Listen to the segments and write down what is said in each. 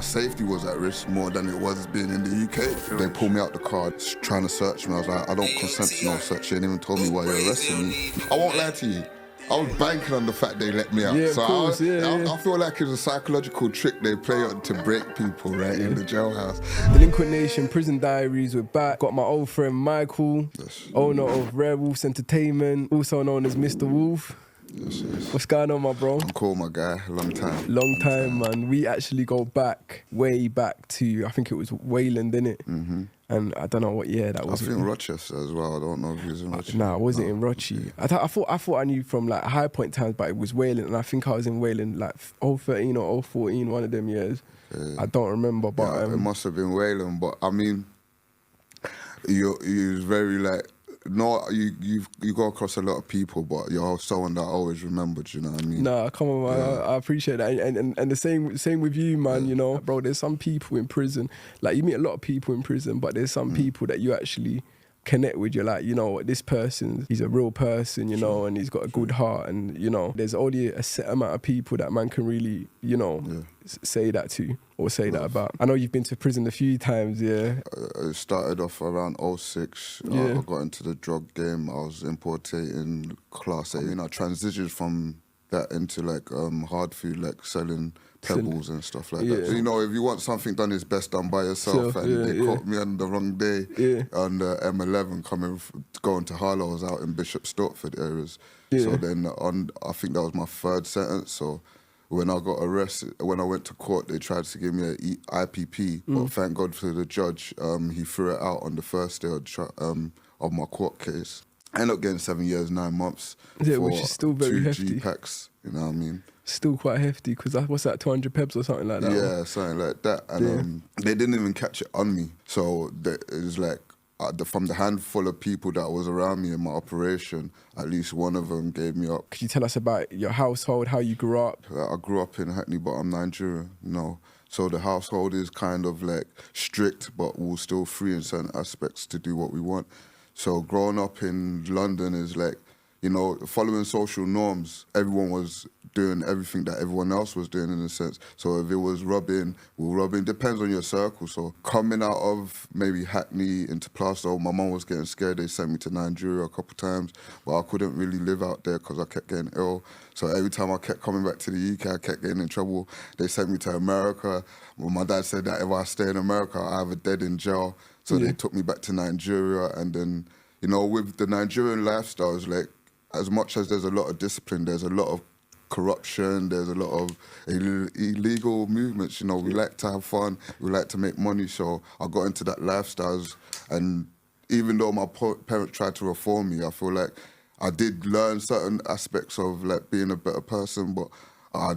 safety was at risk more than it was being in the UK. They pulled me out the car trying to search me. I was like, I don't consent to no search. They didn't even told me why you're arresting me. I won't lie to you. I was banking on the fact they let me out. Yeah, so of course, I feel like it's a psychological trick they play on to break people, right, in the jailhouse. Delinquent Nation, Prison Diaries, we're back. Got my old friend Michael, owner of Werewolf Entertainment, also known as Mr. Wolf. Yes. What's going on, my bro? I'm cool, my guy. Long time. Long time, man. We actually go back, way back to, I think it was Wayland, innit? Mm-hmm. And I don't know what year that was. I think Rochester as well. I don't know if he was in Rochester. Nah, I wasn't in Rochester. I thought I knew from like High Point times, but it was Wayland, and I think I was in Wayland like 013 or 014, one of them years. Yeah. I don't remember, but it must have been Wayland. But I mean, you was very like. No, you go across a lot of people, but you're someone that I always remembered, you know what I mean? Nah, come on, man. Yeah. I appreciate that. And the same with you, man, you know? Bro, there's some people in prison, like you meet a lot of people in prison, but there's some people that you actually connect with. You're like, you know, this person, he's a real person, you know, and he's got a good heart, and, you know, there's only a set amount of people that man can really, you know, say that to or say that about. I know you've been to prison a few times, yeah. It started off around 06. I got into the drug game. I was importing Class A. You know, I transitioned from that into like hard food, like selling pebbles and stuff like that. So, you know, if you want something done, it's best done by yourself. They caught me on the wrong day on the M11 going to Harlow. I was out in Bishop Stortford areas. So then I think that was my third sentence. So when I got arrested, when I went to court, they tried to give me an IPP, but thank God for the judge, he threw it out on the first day of my court case. I ended up getting 7 years, 9 months for which is still very 2 hefty. G-packs, you know what I mean? Still quite hefty, because what's that, 200 peps or something like that? Yeah, something like that. And they didn't even catch it on me. So it was like, from the handful of people that was around me in my operation, at least one of them gave me up. Could you tell us about your household, how you grew up? I grew up in Hackney, but I'm Nigerian, you know. So the household is kind of like strict, but we're still free in certain aspects to do what we want. So growing up in London is like, you know, following social norms. Everyone was doing everything that everyone else was doing in a sense. So if it was robbing, we're robbing. Depends on your circle. So coming out of maybe Hackney into Plaistow, my mum was getting scared. They sent me to Nigeria a couple of times, but I couldn't really live out there because I kept getting ill. So every time I kept coming back to the UK, I kept getting in trouble. They sent me to America. Well, my dad said that if I stay in America, I have a dead in jail. So they took me back to Nigeria. And then, you know, with the Nigerian lifestyle, it's like, as much as there's a lot of discipline, there's a lot of corruption, there's a lot of illegal movements. You know, we like to have fun, we like to make money. So I got into that lifestyle. And even though my parents tried to reform me, I feel like I did learn certain aspects of like being a better person, but I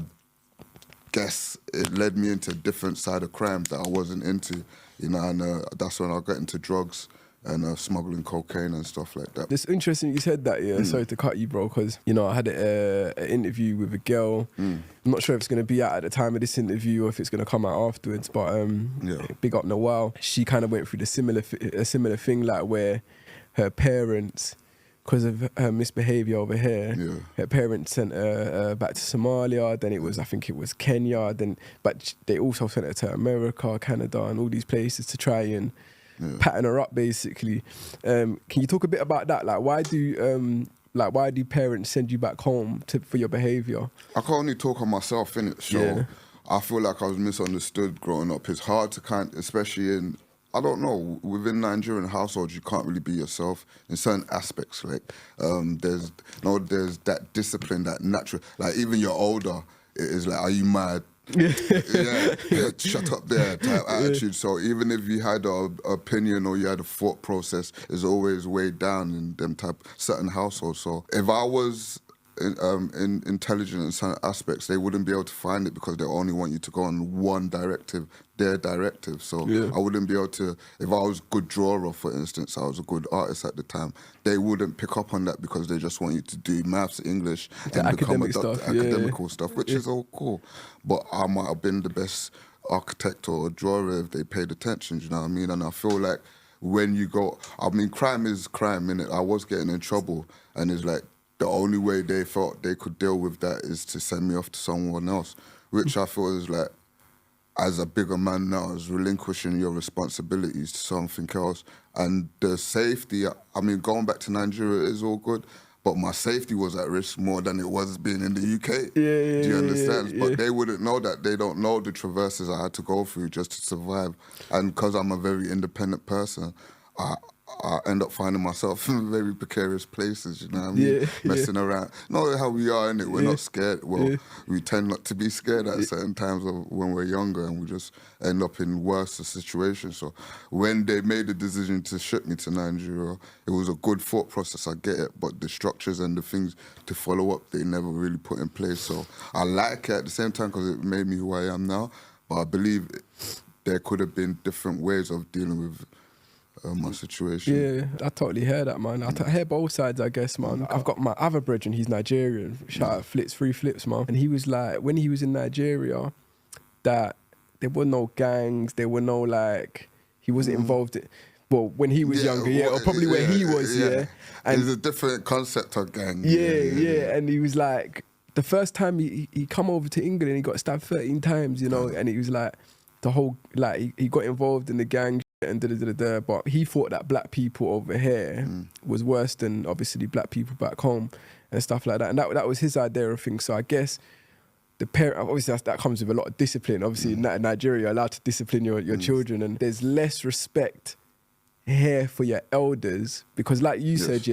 guess it led me into a different side of crime that I wasn't into. You know, and that's when I got into drugs and smuggling cocaine and stuff like that. It's interesting you said that, yeah. Sorry to cut you, bro, because, you know, I had an interview with a girl. I'm not sure if it's going to be out at the time of this interview or if it's going to come out afterwards, but big up Noel. She kind of went through a similar thing, like where her parents, because of her misbehaviour over here, her parents sent her back to Somalia, then I think it was Kenya, but they also sent her to America, Canada, and all these places to try and pattern her up, basically. Can you talk a bit about that? Like, why do parents send you back home for your behaviour? I can only talk on myself, innit? So I feel like I was misunderstood growing up. It's hard to especially in, I don't know, within Nigerian households, you can't really be yourself in certain aspects. Like, there's that discipline, that natural, like even you're older, it is like, are you mad? Shut up there type attitude. So even if you had an opinion or you had a thought process, it's always weighed down in them type certain households. So if I was intelligent in certain aspects, they wouldn't be able to find it because they only want you to go on one directive, their directive. So I wouldn't be able to, if I was a good drawer, for instance, I was a good artist at the time, they wouldn't pick up on that because they just want you to do maths, English, and become a doctor, academical stuff, which is all cool. But I might have been the best architect or drawer if they paid attention, you know what I mean? And I feel like when you go, I mean, crime is crime, innit? I was getting in trouble, and it's like, the only way they felt they could deal with that is to send me off to someone else, which I feel is like, as a bigger man now, is relinquishing your responsibilities to something else. And the safety, I mean, going back to Nigeria is all good, but my safety was at risk more than it was being in the UK. Do you understand? But they wouldn't know that. They don't know the traverses I had to go through just to survive. And because I'm a very independent person, I end up finding myself in very precarious places, you know what I mean? Messing around. Not how we are, innit? We're not scared. Well, we tend not to be scared at certain times when we're younger, and we just end up in worse situations. So when they made the decision to ship me to Nigeria, it was a good thought process, I get it, but the structures and the things to follow up, they never really put in place. So I like it at the same time because it made me who I am now, but I believe there could have been different ways of dealing with my situation. Yeah, I totally hear that, man. I hear both sides, I guess, man. I've got my other brethren, he's Nigerian. Shout out Flits, Free Flips, man. And he was like, when he was in Nigeria, that there were no gangs, there were no, like, he wasn't involved in, well, when he was younger, or probably where he was, And there's a different concept of gang. And he was like, the first time he come over to England and he got stabbed 13 times, you know, and he was like, the whole, like, he got involved in the gang and but he thought that black people over here was worse than obviously black people back home and stuff like that, and that was his idea of things. So I guess the parent, obviously that comes with a lot of discipline. Obviously in Nigeria you're allowed to discipline your children, and there's less respect here for your elders because, like you said,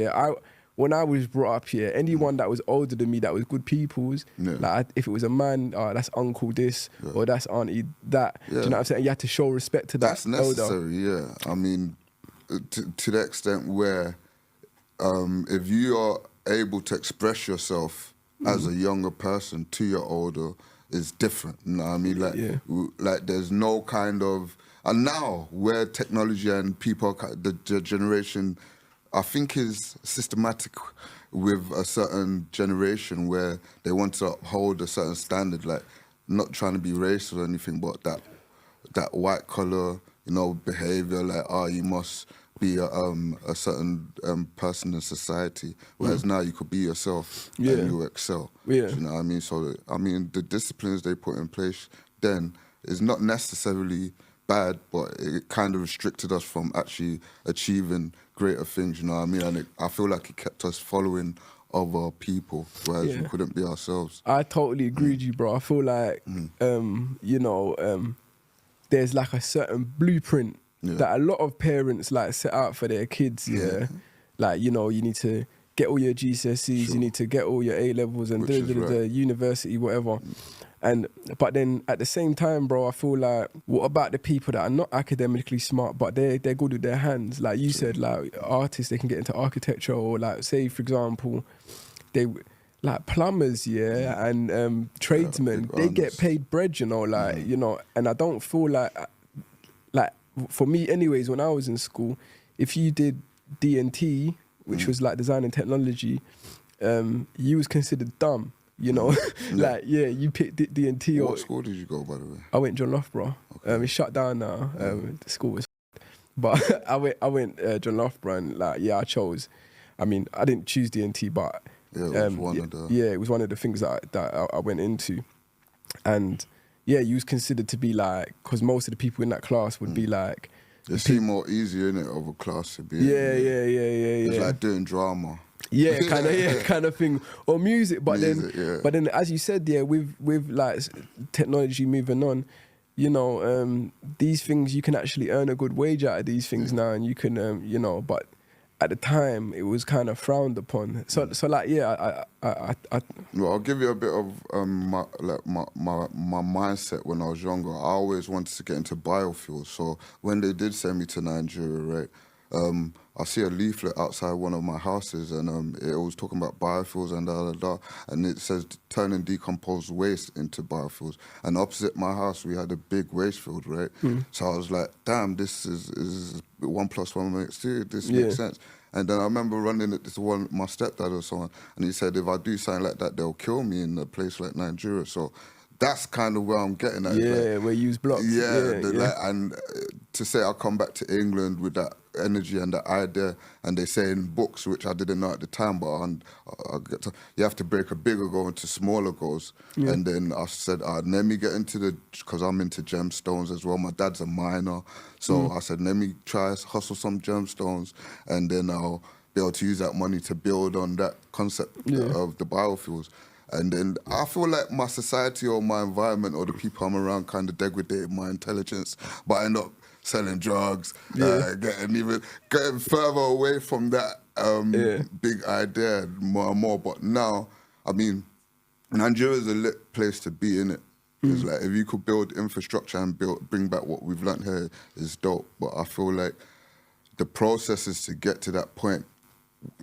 when I was brought up here, anyone that was older than me that was good peoples, like if it was a man, that's uncle this or that's auntie that. Do you know what I'm saying? You had to show respect to that That's necessary, elder. I mean, to the extent where if you are able to express yourself as a younger person to your older, it's different. You know what I mean? Like there's no kind of, and now where technology and people, the generation, I think is systematic with a certain generation where they want to uphold a certain standard, like not trying to be racist or anything, but that white collar, you know, behavior, like, you must be a certain person in society. Whereas now you could be yourself and you excel. Do you know what I mean? So, I mean, the disciplines they put in place then is not necessarily bad, but it kind of restricted us from actually achieving greater things, you know what I mean? And I feel like it kept us following other people, whereas we couldn't be ourselves. I totally agree with you, bro. I feel like, you know, there's like a certain blueprint that a lot of parents like set out for their kids, Like, you know, you need to get all your GCSEs, you need to get all your A-levels and the university, whatever. But then at the same time, bro, I feel like, what about the people that are not academically smart, but they're good with their hands? Like you said, like artists, they can get into architecture, or like, say, for example, they like plumbers, and tradesmen, they get paid bread, you know, like, you know, and I don't feel like for me anyways, when I was in school, if you did D&T, which was like design and technology, you was considered dumb. You know, like, you picked D&T. What school did you go, by the way? I went John Loughborough. Okay. It's shut down now. The school was, but I went John Loughborough, and like, I chose. I mean, I didn't choose D&T, but it was one of the. Yeah, it was one of the things that I went into, and you was considered to be like, because most of the people in that class would be like. It seemed more easier, innit, of a class to be. It's like doing drama. Kind of thing, or music. But then, as you said, with like technology moving on, you know, these things, you can actually earn a good wage out of these things now, and you can, you know. But at the time, it was kind of frowned upon. So like, Well, I'll give you a bit of my mindset when I was younger. I always wanted to get into biofuels. So when they did send me to Nigeria, right, I see a leaflet outside one of my houses, and it was talking about biofuels and and it says turning decomposed waste into biofuels. And opposite my house, we had a big waste field, right? So I was like, damn, this is 1 + 1 makes 2. This makes sense. And then I remember running it to my stepdad or someone, and he said, if I do something like that, they'll kill me in a place like Nigeria. So that's kind of where I'm getting at. Where you use blocks. Like, and to say I'll come back to England with that energy and the idea. And they say in books, which I didn't know at the time, but you have to break a bigger goal into smaller goals. Yeah. And then I said, let me get into because I'm into gemstones as well. My dad's a miner. So I said, let me try hustle some gemstones, and then I'll be able to use that money to build on that concept of the biofuels. And then I feel like my society or my environment or the people I'm around kind of degraded my intelligence, but I end up selling drugs, getting further away from that big idea more and more. But now, I mean, Nigeria is a lit place to be, in it. It's like if you could build infrastructure and bring back what we've learned here, is dope. But I feel like the process is to get to that point.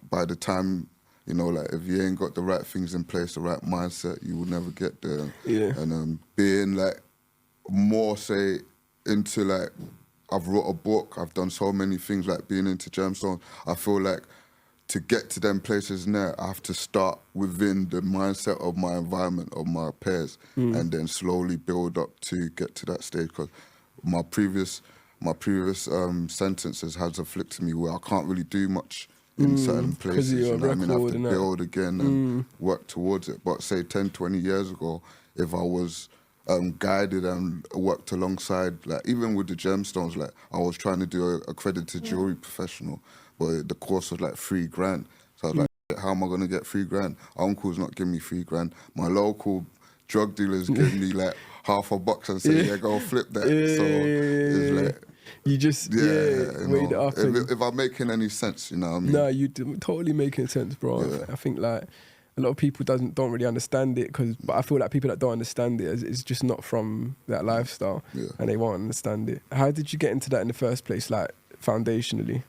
By the time, you know, like if you ain't got the right things in place, the right mindset, you will never get there. Yeah. And being like more, say, into like, I've wrote a book, I've done so many things, like being into gemstones. I feel like to get to them places now, I have to start within the mindset of my environment, of my peers, and then slowly build up to get to that stage. Because my previous sentences has afflicted me where I can't really do much in certain places, you know what I mean? I have to build again and work towards it. But say 10, 20 years ago, if I was guided and worked alongside, like even with the gemstones, like I was trying to do a accredited jewelry professional, but the course was like $3,000. So I was like, how am I going to get $3,000? Uncle's not giving me $3,000. My local drug dealers give me like $50 and say, go flip that. So it's like, you just weighed it up. If I'm making any sense, you know what I mean? No, you totally making sense, bro. Yeah. I think like a lot of people don't really understand it, but I feel like people that don't understand it is just not from that lifestyle, and they won't understand it. How did you get into that in the first place, like foundationally?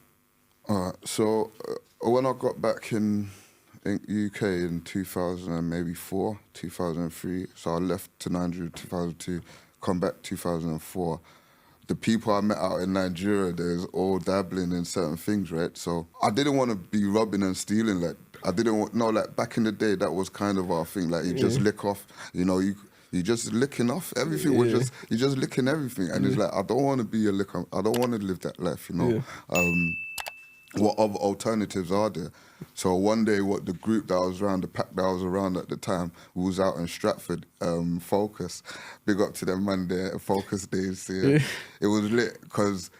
So when I got back in UK in 2004, 2003, so I left to Nigeria 2002, come back 2004. The people I met out in Nigeria, there's all dabbling in certain things, right? So I didn't want to be robbing and stealing. Like I didn't want, like back in the day, that was kind of our thing. Like you just lick off, you know, you just licking off everything. You're just licking everything, and it's like I don't want to be a licker. I don't want to live that life, you know. What other alternatives are there? So one day, the group that I was around, the pack that I was around at the time, we was out in Stratford, Focus. Big up to them man there, Focus days. Yeah. It was lit because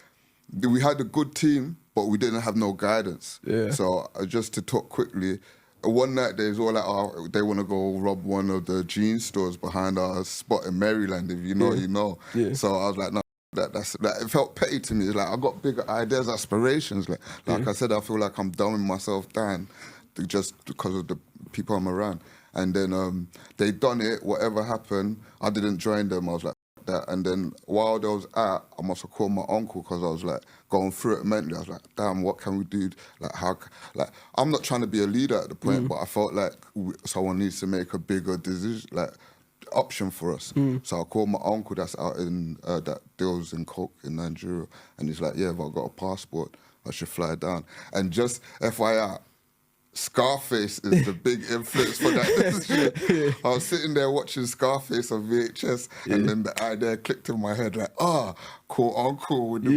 we had a good team, but we didn't have no guidance. Yeah. So just to talk quickly, one night they was all like, they want to go rob one of the jean stores behind our spot in Maryland. If you know, you know. Yeah. So I was like, no. That's it felt petty to me. It's like I got bigger ideas, aspirations. Like I said, I feel like I'm dumbing myself down just because of the people I'm around. And then they done it. Whatever happened, I didn't join them. I was like that. And then while they was out, I must have called my uncle because I was like going through it mentally. I was like, damn, what can we do? Like how? Like I'm not trying to be a leader at the point, but I felt like someone needs to make a bigger decision. Like. Option for us. So I called my uncle that's out in that deals in coke in Nigeria, and he's like, yeah, if I got a passport, I should fly down. And just FYI, Scarface is the big influence for that decision. I was sitting there watching Scarface on VHS, and then the idea clicked in my head, like, cool uncle with the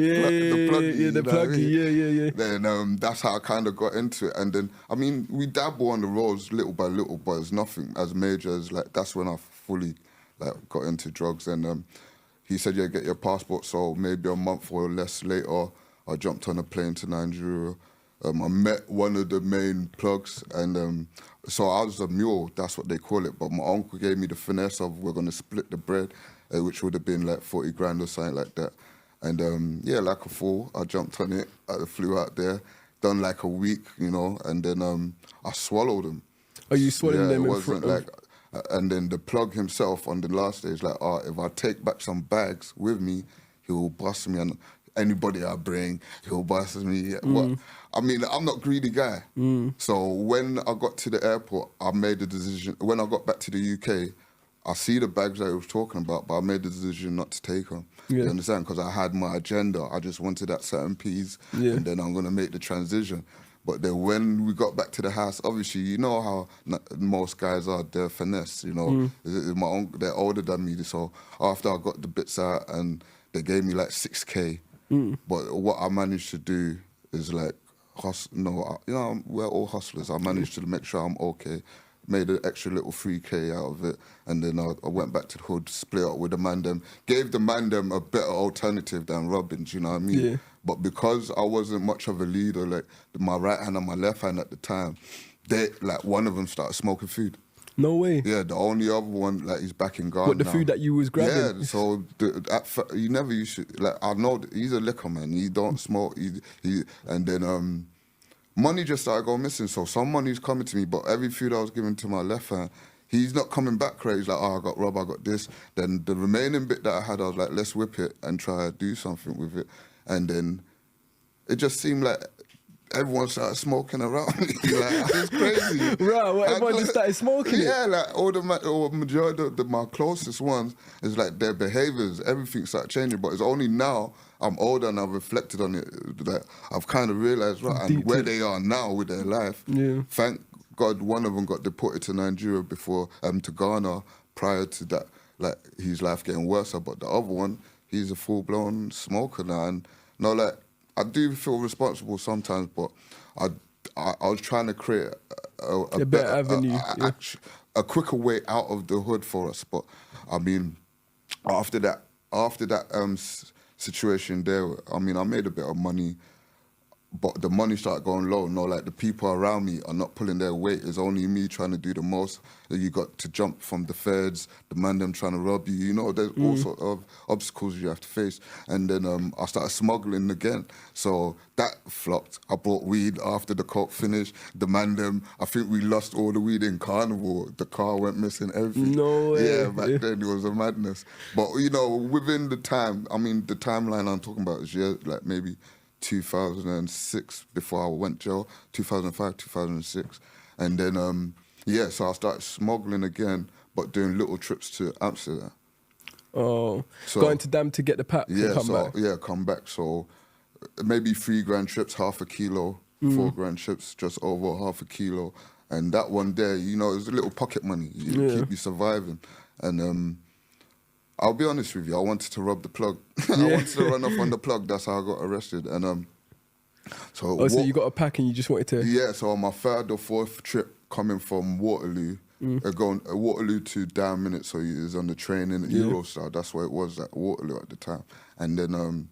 pluggy. Then that's how I kind of got into it. And then, I mean, we dabble on the roads little by little, but it's nothing as major as, like, that's when I fully, like, got into drugs. And he said, yeah, get your passport. So maybe a month or less later, I jumped on a plane to Nigeria. I met one of the main plugs, and so I was a mule, that's what they call it, but my uncle gave me the finesse of we're going to split the bread, which would have been like 40 grand or something like that. And yeah, like a fool, I jumped on it, I flew out there, done like a week, you know, and then I swallowed them. Oh, you swallowed them? It wasn't like, and then the plug himself on the last day is like, if I take back some bags with me, he will bust me, and anybody I bring, he'll bust me. I mean, I'm not a greedy guy. So when I got to the airport, I made the decision. When I got back to the UK, I see the bags that he was talking about, but I made the decision not to take them. Yeah. You understand? Because I had my agenda. I just wanted that certain piece, and then I'm going to make the transition. But then when we got back to the house, obviously, you know how most guys are, they're finesse, you know. My uncle, they're older than me, so after I got the bits out, and they gave me like 6K. But what I managed to do is like, we're all hustlers. I managed to make sure I'm okay. Made an extra little 3K out of it, and then I went back to the hood, split up with the man them, gave the man them a better alternative than robbing, do you know what I mean? Yeah. But because I wasn't much of a leader, like my right hand and my left hand at the time, one of them started smoking food. No way. Yeah, the only other one, like, he's back in Ghana. What, the now. food that you was grabbing? Yeah, so you never used to, like, I know he's a liquor man. He don't smoke. And then money just started going missing. So some money's coming to me, but every food I was giving to my left hand, he's not coming back crazy. He's like, I got robbed, I got this. Then the remaining bit that I had, I was like, let's whip it and try to do something with it. And then it just seemed like everyone started smoking around me. Like, it's crazy. Right, well, everyone just started smoking Yeah, like or majority of my closest ones is like their behaviours, everything started changing. But it's only now I'm older and I've reflected on it that I've kind of realised, right, and where they are now with their life. Yeah. Thank God one of them got deported to Nigeria before, to Ghana prior to that, like his life getting worse. But the other one, he's a full-blown smoker now. And like, I do feel responsible sometimes, but I was trying to create a better avenue, a quicker way out of the hood for us. But I mean, after that situation there, I mean, I made a bit of money, but the money started going low. Like the people around me are not pulling their weight. It's only me trying to do the most. You got to jump from the feds, the man them trying to rob you. There's all sorts of obstacles you have to face. And then I started smuggling again. So that flopped. I bought weed after the coke finished. The man them, I think we lost all the weed in Carnival. The car went missing, everything. No way. Yeah, back then it was a madness. But, within the time, I mean, the timeline I'm talking about is like maybe 2006 before I went jail, 2005, 2006. And then, so I started smuggling again, but doing little trips to Amsterdam. Oh, so, going to Dam to get the pack and come back? Yeah, come back. So maybe 3 grand trips, half a kilo, 4 grand trips, just over half a kilo. And that one there, it was a little pocket money. Keep you surviving. And I'll be honest with you, I wanted to rob the plug. I wanted to run off on the plug. That's how I got arrested. And so you got a pack and you just wanted to... Yeah, so on my 3rd or 4th trip coming from Waterloo, going Waterloo to Down Minute, so he was on the train in the Eurostar. That's where it was at Waterloo at the time. And then,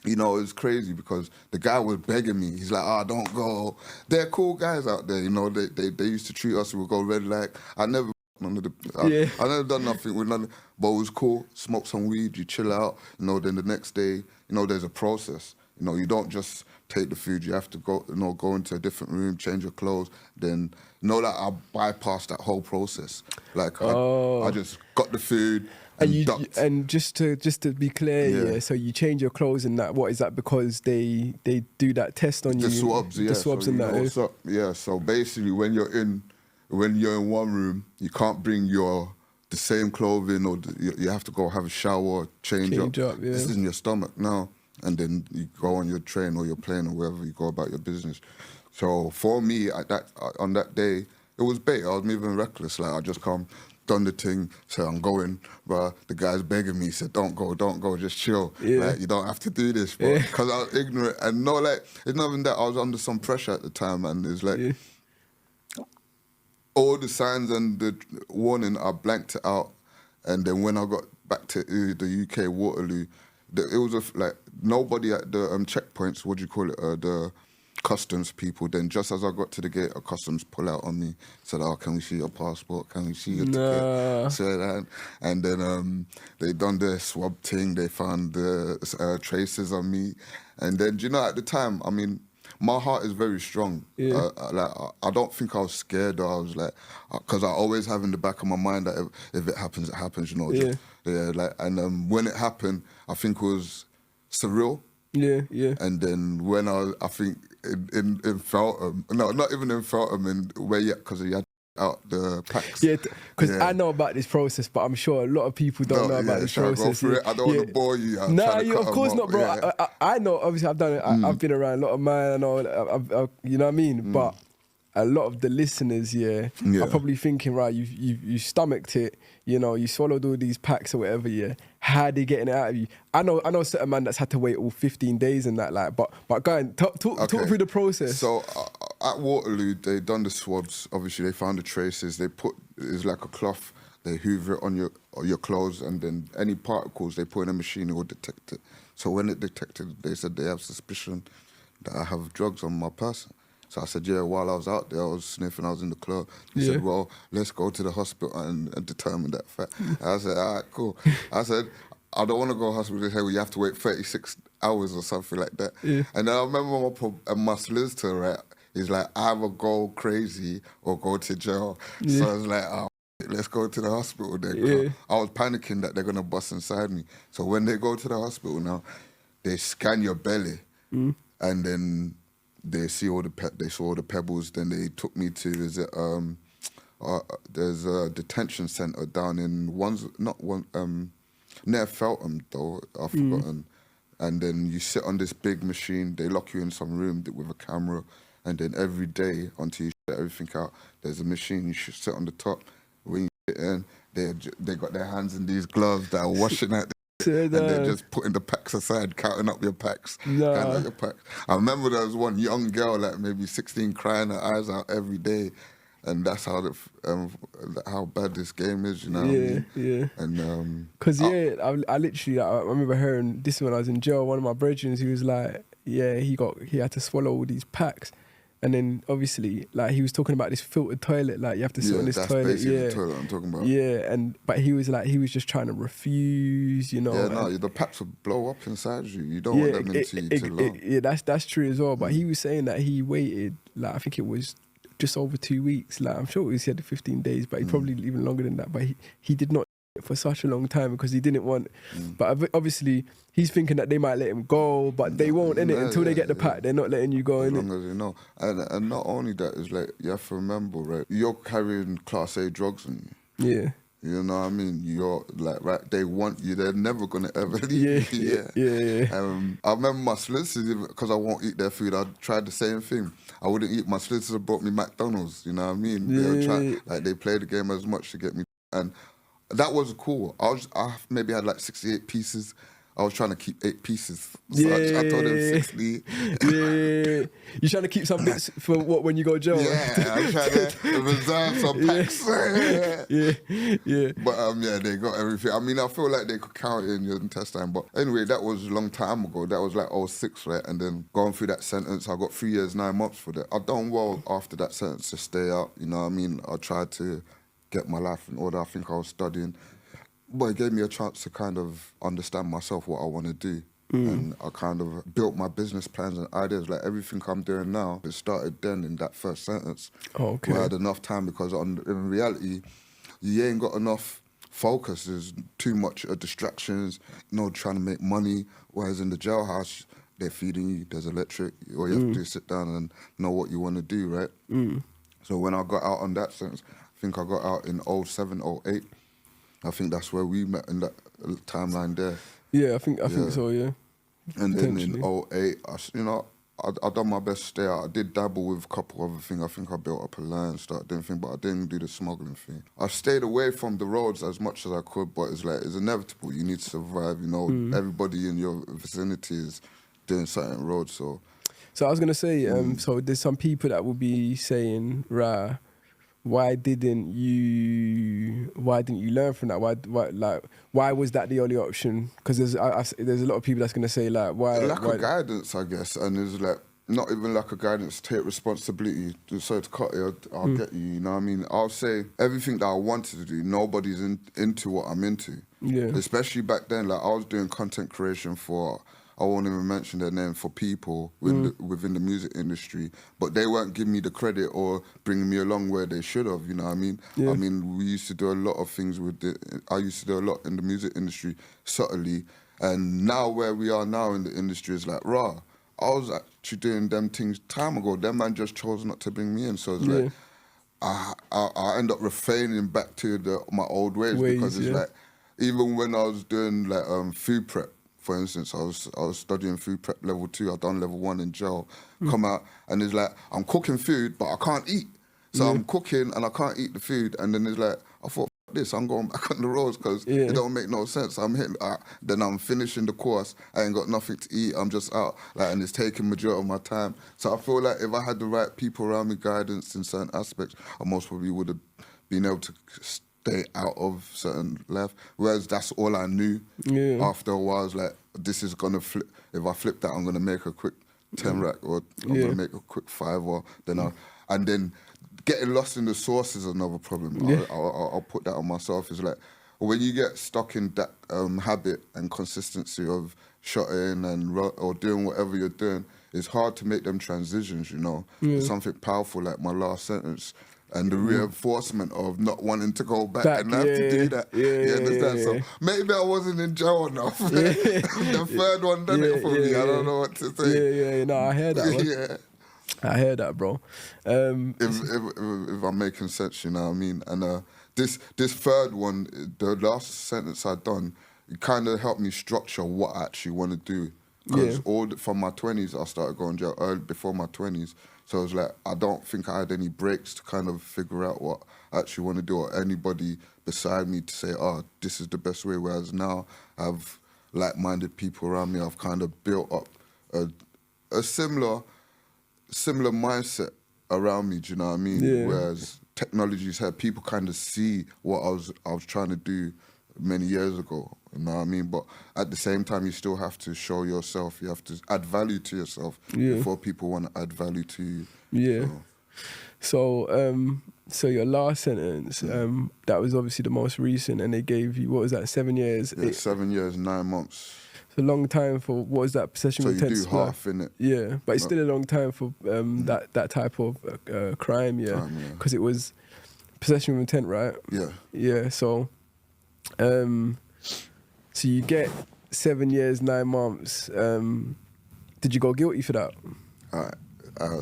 it was crazy because the guy was begging me. He's like, don't go. They're cool guys out there, They used to treat us, we would go red light. I never done nothing with none, but it was cool. Smoke some weed, you chill out. Then the next day, there's a process. You don't just take the food. You have to go into a different room, change your clothes. Then I bypassed that whole process. Like I just got the food. And just to be clear, so you change your clothes and that. What is that? Because they do that test on you. The swabs, yeah. The swabs and that. So basically, when you're in one room, you can't bring the same clothing, or you have to go have a shower, change up. Yeah. This is in your stomach now, and then you go on your train or your plane or wherever you go about your business. So for me, on that day, it was bait. I was moving reckless. Like I just done the thing, said I'm going, but the guy's begging me, said don't go, just chill. Yeah. Like, you don't have to do this, but because I was ignorant and it's not even that I was under some pressure at the time, and it's like. All the signs and the warning, I blanked it out. And then when I got back to the UK, Waterloo, it was nobody at the checkpoints, the customs people. Then just as I got to the gate, a customs pull out on me, said, can we see your passport? Can we see your ticket? So and then they done the swab thing. They found the traces on me. And then, at the time, I mean, my heart is very strong. Yeah. I don't think I was scared. I was like, because I always have in the back of my mind that if it happens, it happens. And when it happened, I think it was surreal. Yeah. And then when I think in Feltham, no, not even in Feltham, because he had out the packs. Yeah, because I know about this process, but I'm sure a lot of people don't know about this process. I don't want to bore you. Of course not, bro. Yeah. I know, obviously I've done it. I've been around a lot of mine, I know, you know what I mean? But a lot of the listeners, are probably thinking, right, you stomached it, you know, you swallowed all these packs or whatever, yeah. How they getting it out of you? I know a certain man that's had to wait all 15 days and that, like, but go on, talk through the process. So at Waterloo, they done the swabs. Obviously, they found the traces. They put, it's like a cloth. They hoover it on your clothes, and then any particles they put in a machine, it will detect it. So when it detected, they said they have suspicion that I have drugs on my person. So I said, yeah, while I was out there, I was sniffing, I was in the club. He said, well, let's go to the hospital and determine that fact. I said, all right, cool. I said, I don't want to go to hospital. They said, well, you have to wait 36 hours or something like that. Yeah. And then I remember my solicitor, right, he's like, either go crazy or go to jail. Yeah. So I was like, oh, let's go to the hospital then. Yeah. I was panicking that they're going to bust inside me. So when they go to the hospital now, they scan your belly and then they see they saw all the pebbles. Then they took me to, there's a detention centre down in near Feltham though, I've forgotten. And then you sit on this big machine, they lock you in some room with a camera, and then every day until you shit everything out, there's a machine, you should sit on the top. When you sit in, they got their hands in these gloves that are washing out and they're just putting the packs aside, counting up your packs. Counting up your packs. I remember there was one young girl, like maybe 16, crying her eyes out every day. And that's how bad this game is, you know what I mean? Yeah. And because I literally, I remember hearing this when I was in jail. One of my brethren, he was like, yeah, he had to swallow all these packs, and then obviously, like, he was talking about this filtered toilet, like you have to sit on this toilet. Basically the toilet I'm talking about. Yeah, but he was just trying to refuse, you know. Yeah, no, the packs will blow up inside you. You don't want them into you too long. Yeah, that's true as well. But he was saying that he waited, like, I think it was just over 2 weeks. Like, I'm sure he said the 15 days, but he probably even longer than that. But he did not for such a long time because he didn't want. But obviously, he's thinking that they might let him go, but they won't, innit? Until they get the pack, they're not letting you go, innit? As long as you know. And not only that, it's like, you have to remember, right? You're carrying Class A drugs on you. Yeah. You know what I mean? You're like, right, they want you. They're never going to ever leave you. Yeah. I remember my solicitors, because I won't eat their food, I tried the same thing. I wouldn't eat. My solicitor brought me McDonald's, you know what I mean? They played the game as much to get me. And that was cool. I maybe had like 68 pieces. I was trying to keep 8 pieces. So I told them 60. Yeah. You trying to keep some bits for what, when you go to jail? Yeah, I'm trying to reserve some packs. Yeah. But they got everything. I mean, I feel like they could count it in your intestine. But anyway, that was a long time ago. That was like 06, right? And then going through that sentence, I got 3 years, 9 months for that. I done well after that sentence to stay out. You know what I mean? I tried to get my life in order. I think I was studying. But it gave me a chance to kind of understand myself, what I want to do. And I kind of built my business plans and ideas. Like everything I'm doing now, it started then in that first sentence. Okay. Where I had enough time because in reality, you ain't got enough focus. There's too much distractions, trying to make money. Whereas in the jailhouse, they're feeding you, there's electric. All you have to do is sit down and know what you want to do, right? So when I got out on that sentence, I think I got out in 07, 08. I think that's where we met in that timeline there. Yeah, I think so, yeah. And then in 08, I done my best to stay out. I did dabble with a couple other things. I think I built up a line, started doing things, but I didn't do the smuggling thing. I stayed away from the roads as much as I could, but it's inevitable. You need to survive, Everybody in your vicinity is doing certain roads, so. So I was going to say, so there's some people that will be saying, right, why didn't you learn from that? Why was that the only option? Because there's a lot of people that's going to say, like, why? Lack of guidance, I guess, and there's like not even lack of guidance. Take responsibility. So to cut it, I'll get you. You know what I mean? I'll say everything that I wanted to do. Nobody's into what I'm into. Yeah. Especially back then, like I was doing content creation for. I won't even mention their name, for people within the music industry, but they weren't giving me the credit or bringing me along where they should have, you know what I mean? Yeah. I mean, we used to do a lot of things I used to do a lot in the music industry subtly, and now where we are now in the industry is like, I was actually doing them things time ago. Them man just chose not to bring me in, so it's like, I end up refraining back to my old ways because it's like, even when I was doing like food prep, for instance, I was studying food prep level 2. I've done level 1 in jail. Come out and it's like I'm cooking food, but I can't eat. So I'm cooking and I can't eat the food. And then it's like I thought this, I'm going back on the roads because it don't make no sense. I'm hitting, then I'm finishing the course. I ain't got nothing to eat. I'm just out, like, and it's taking majority of my time. So I feel like if I had the right people around me, guidance in certain aspects, I most probably would have been able to stay out of certain life. Whereas that's all I knew. After a while, I was like, this is gonna flip. If I flip that, I'm gonna make a quick 10 rack, or I'm gonna make a quick 5, or and then getting lost in the source is another problem. I'll put that on myself. It's like when you get stuck in that habit and consistency of shotting or doing whatever you're doing, it's hard to make them transitions, you know. There's something powerful like my last sentence and the reinforcement of not wanting to go back and have to do that. You understand? So maybe I wasn't in jail enough. The third one done it for me. I don't know what to say. No, I hear that. I hear that, bro. If I'm making sense, you know what I mean? And this third one, the last sentence I done, it kind of helped me structure what I actually want to do. Because from my 20s, I started going to jail early before my 20s. So it was like, I don't think I had any breaks to kind of figure out what I actually want to do, or anybody beside me to say, oh, this is the best way. Whereas now I've like-minded people around me. I've kind of built up a similar mindset around me, do you know what I mean? Whereas technology's had people kind of see what I was trying to do many years ago, you know what I mean? But at the same time, you still have to show yourself. You have to add value to yourself before people want to add value to you. So your last sentence, that was obviously the most recent, and they gave you, what was that, 7 years? Yeah, 7 years, 9 months. It's a long time for, what was that, possession with intent? So you do half, innit? Yeah, but it's still a long time for that type of crime, because it was possession with intent, right? Yeah, so you get 7 years, 9 months. Did you go guilty for that?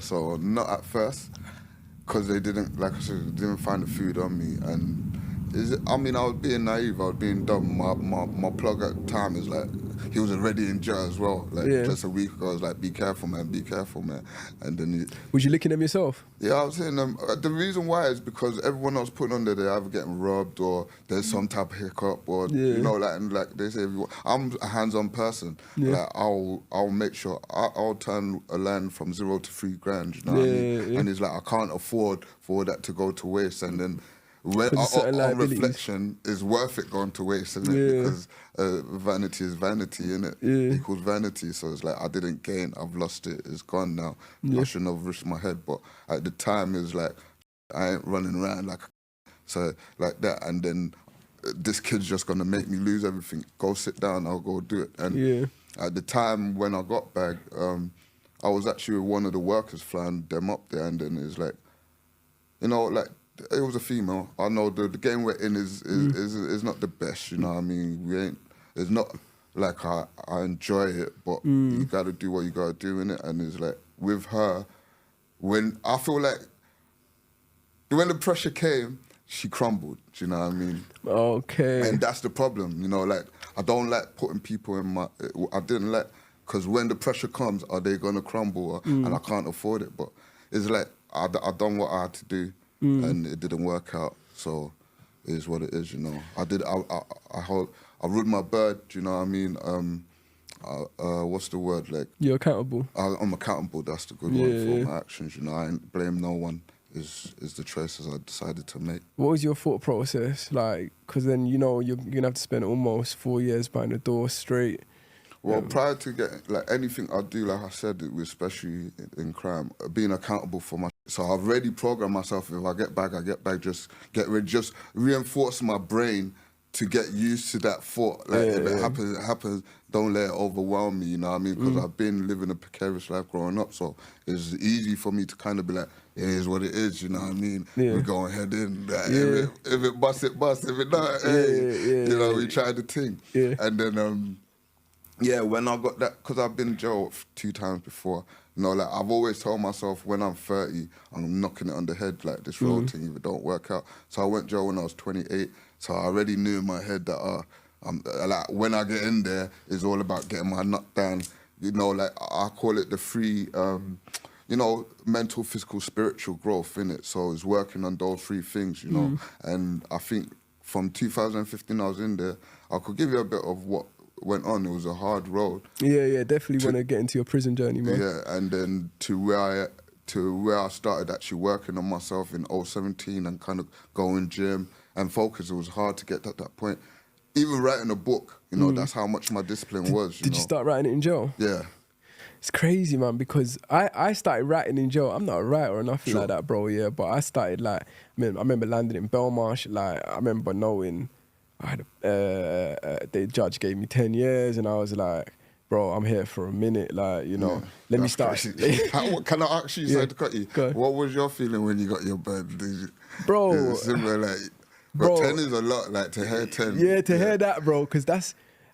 So not at first, because they didn't, like I said, didn't find the food on me. And I was being naive, I was being dumb. My plug at the time is like, he was already in jail as well. Just a week ago, I was like, be careful, man. And then was you licking them yourself? Yeah, I was hitting them. The reason why is because everyone else putting on there, they're either getting robbed or there's some type of hiccup, or you know, like they say, I'm a hands-on person. Like I'll make sure I'll turn a land from 0 to 3 grand. You know what I mean? And it's like I can't afford for that to go to waste, and then. On reflection, is worth it going to waste, isn't it? Because vanity is vanity, innit? Equals vanity. So it's like, I didn't gain, I've lost it, it's gone now. I shouldn't have risked my head. But at the time, it was like, I ain't running around like that. And then this kid's just going to make me lose everything. Go sit down, I'll go do it. And at the time when I got back, I was actually with one of the workers flying them up there. And then it's like, you know, like, it was a female. I know the game we're in is not the best, you know what I mean? It's not like I enjoy it, but you gotta do what you gotta do in it. And it's like, with her, when I feel like, when the pressure came, she crumbled, do you know what I mean? Okay. And that's the problem, you know, like, I don't like putting people in I didn't like, because when the pressure comes, are they gonna crumble? And I can't afford it, but it's like, I done what I had to do. And it didn't work out, so it is what it is, you know. I ruled my bird, do you know what I mean? What's the word, like? You're accountable. I'm accountable, that's the good one for my actions, you know. I ain't blame no one, is the choices I decided to make. What was your thought process like? Because then, you know, you're going to have to spend almost 4 years behind the door straight. Well, prior to getting, like, anything I do, like I said, especially in crime, being accountable for my. So I've already programmed myself. If I get back, just get rid, just reinforce my brain to get used to that thought. Like, if it happens, it happens. Don't let it overwhelm me, you know what I mean? Because I've been living a precarious life growing up, so it's easy for me to kind of be like, it is what it is, you know what I mean? We're going head in. Like, if it busts, it busts. If it not, you know, we tried the thing. And then, when I got that, because I've been in jail 2 times before, you know, like, I've always told myself when I'm 30, I'm knocking it on the head, like, this road thing, if it don't work out. So I went to jail when I was 28, so I already knew in my head that, like, when I get in there, it's all about getting my nut down, you know, like, I call it the free, you know, mental, physical, spiritual growth, innit? So it's working on those 3 things, you know, and I think from 2015 I was in there, I could give you a bit of what went on. It was a hard road. Yeah, definitely want to get into your prison journey, man. Yeah, and then to where I started actually working on myself in 2017 and kind of going gym and focus. It was hard to get to that point. Even writing a book, you know, that's how much my discipline was. Did you start writing it in jail? Yeah. It's crazy, man, because I started writing in jail. I'm not a writer or nothing like that, bro, yeah, but I started, like, I remember landing in Belmarsh, like, I remember knowing I had the judge gave me 10 years, and I was like, bro, I'm here for a minute, like, you know, let me start. Can I ask you, sorry to cut you, what was your feeling when you got your bed? Bro. Similar, like, but 10 is a lot, like, to hear 10. Yeah, to hear that, bro, because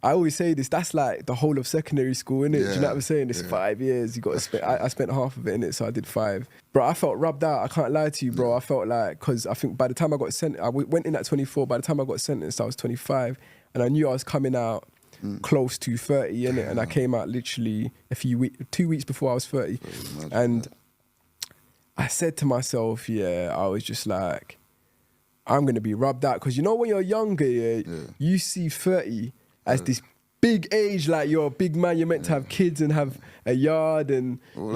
I always say this, that's like the whole of secondary school, innit? Yeah, do you know what I'm saying? It's 5 years, you got to spend, I spent half of it, innit? So I did 5. Bro, I felt rubbed out, I can't lie to you, bro. I felt like, because I think by the time I got sentenced, I went in at 24, by the time I got sentenced, I was 25, and I knew I was coming out close to 30, innit? And I came out literally 2 weeks before I was 30. And I said to myself, I was just like, I'm going to be rubbed out. Because you know when you're younger, you see 30 as this big age, like you're a big man, you're meant to have kids and have a yard, and that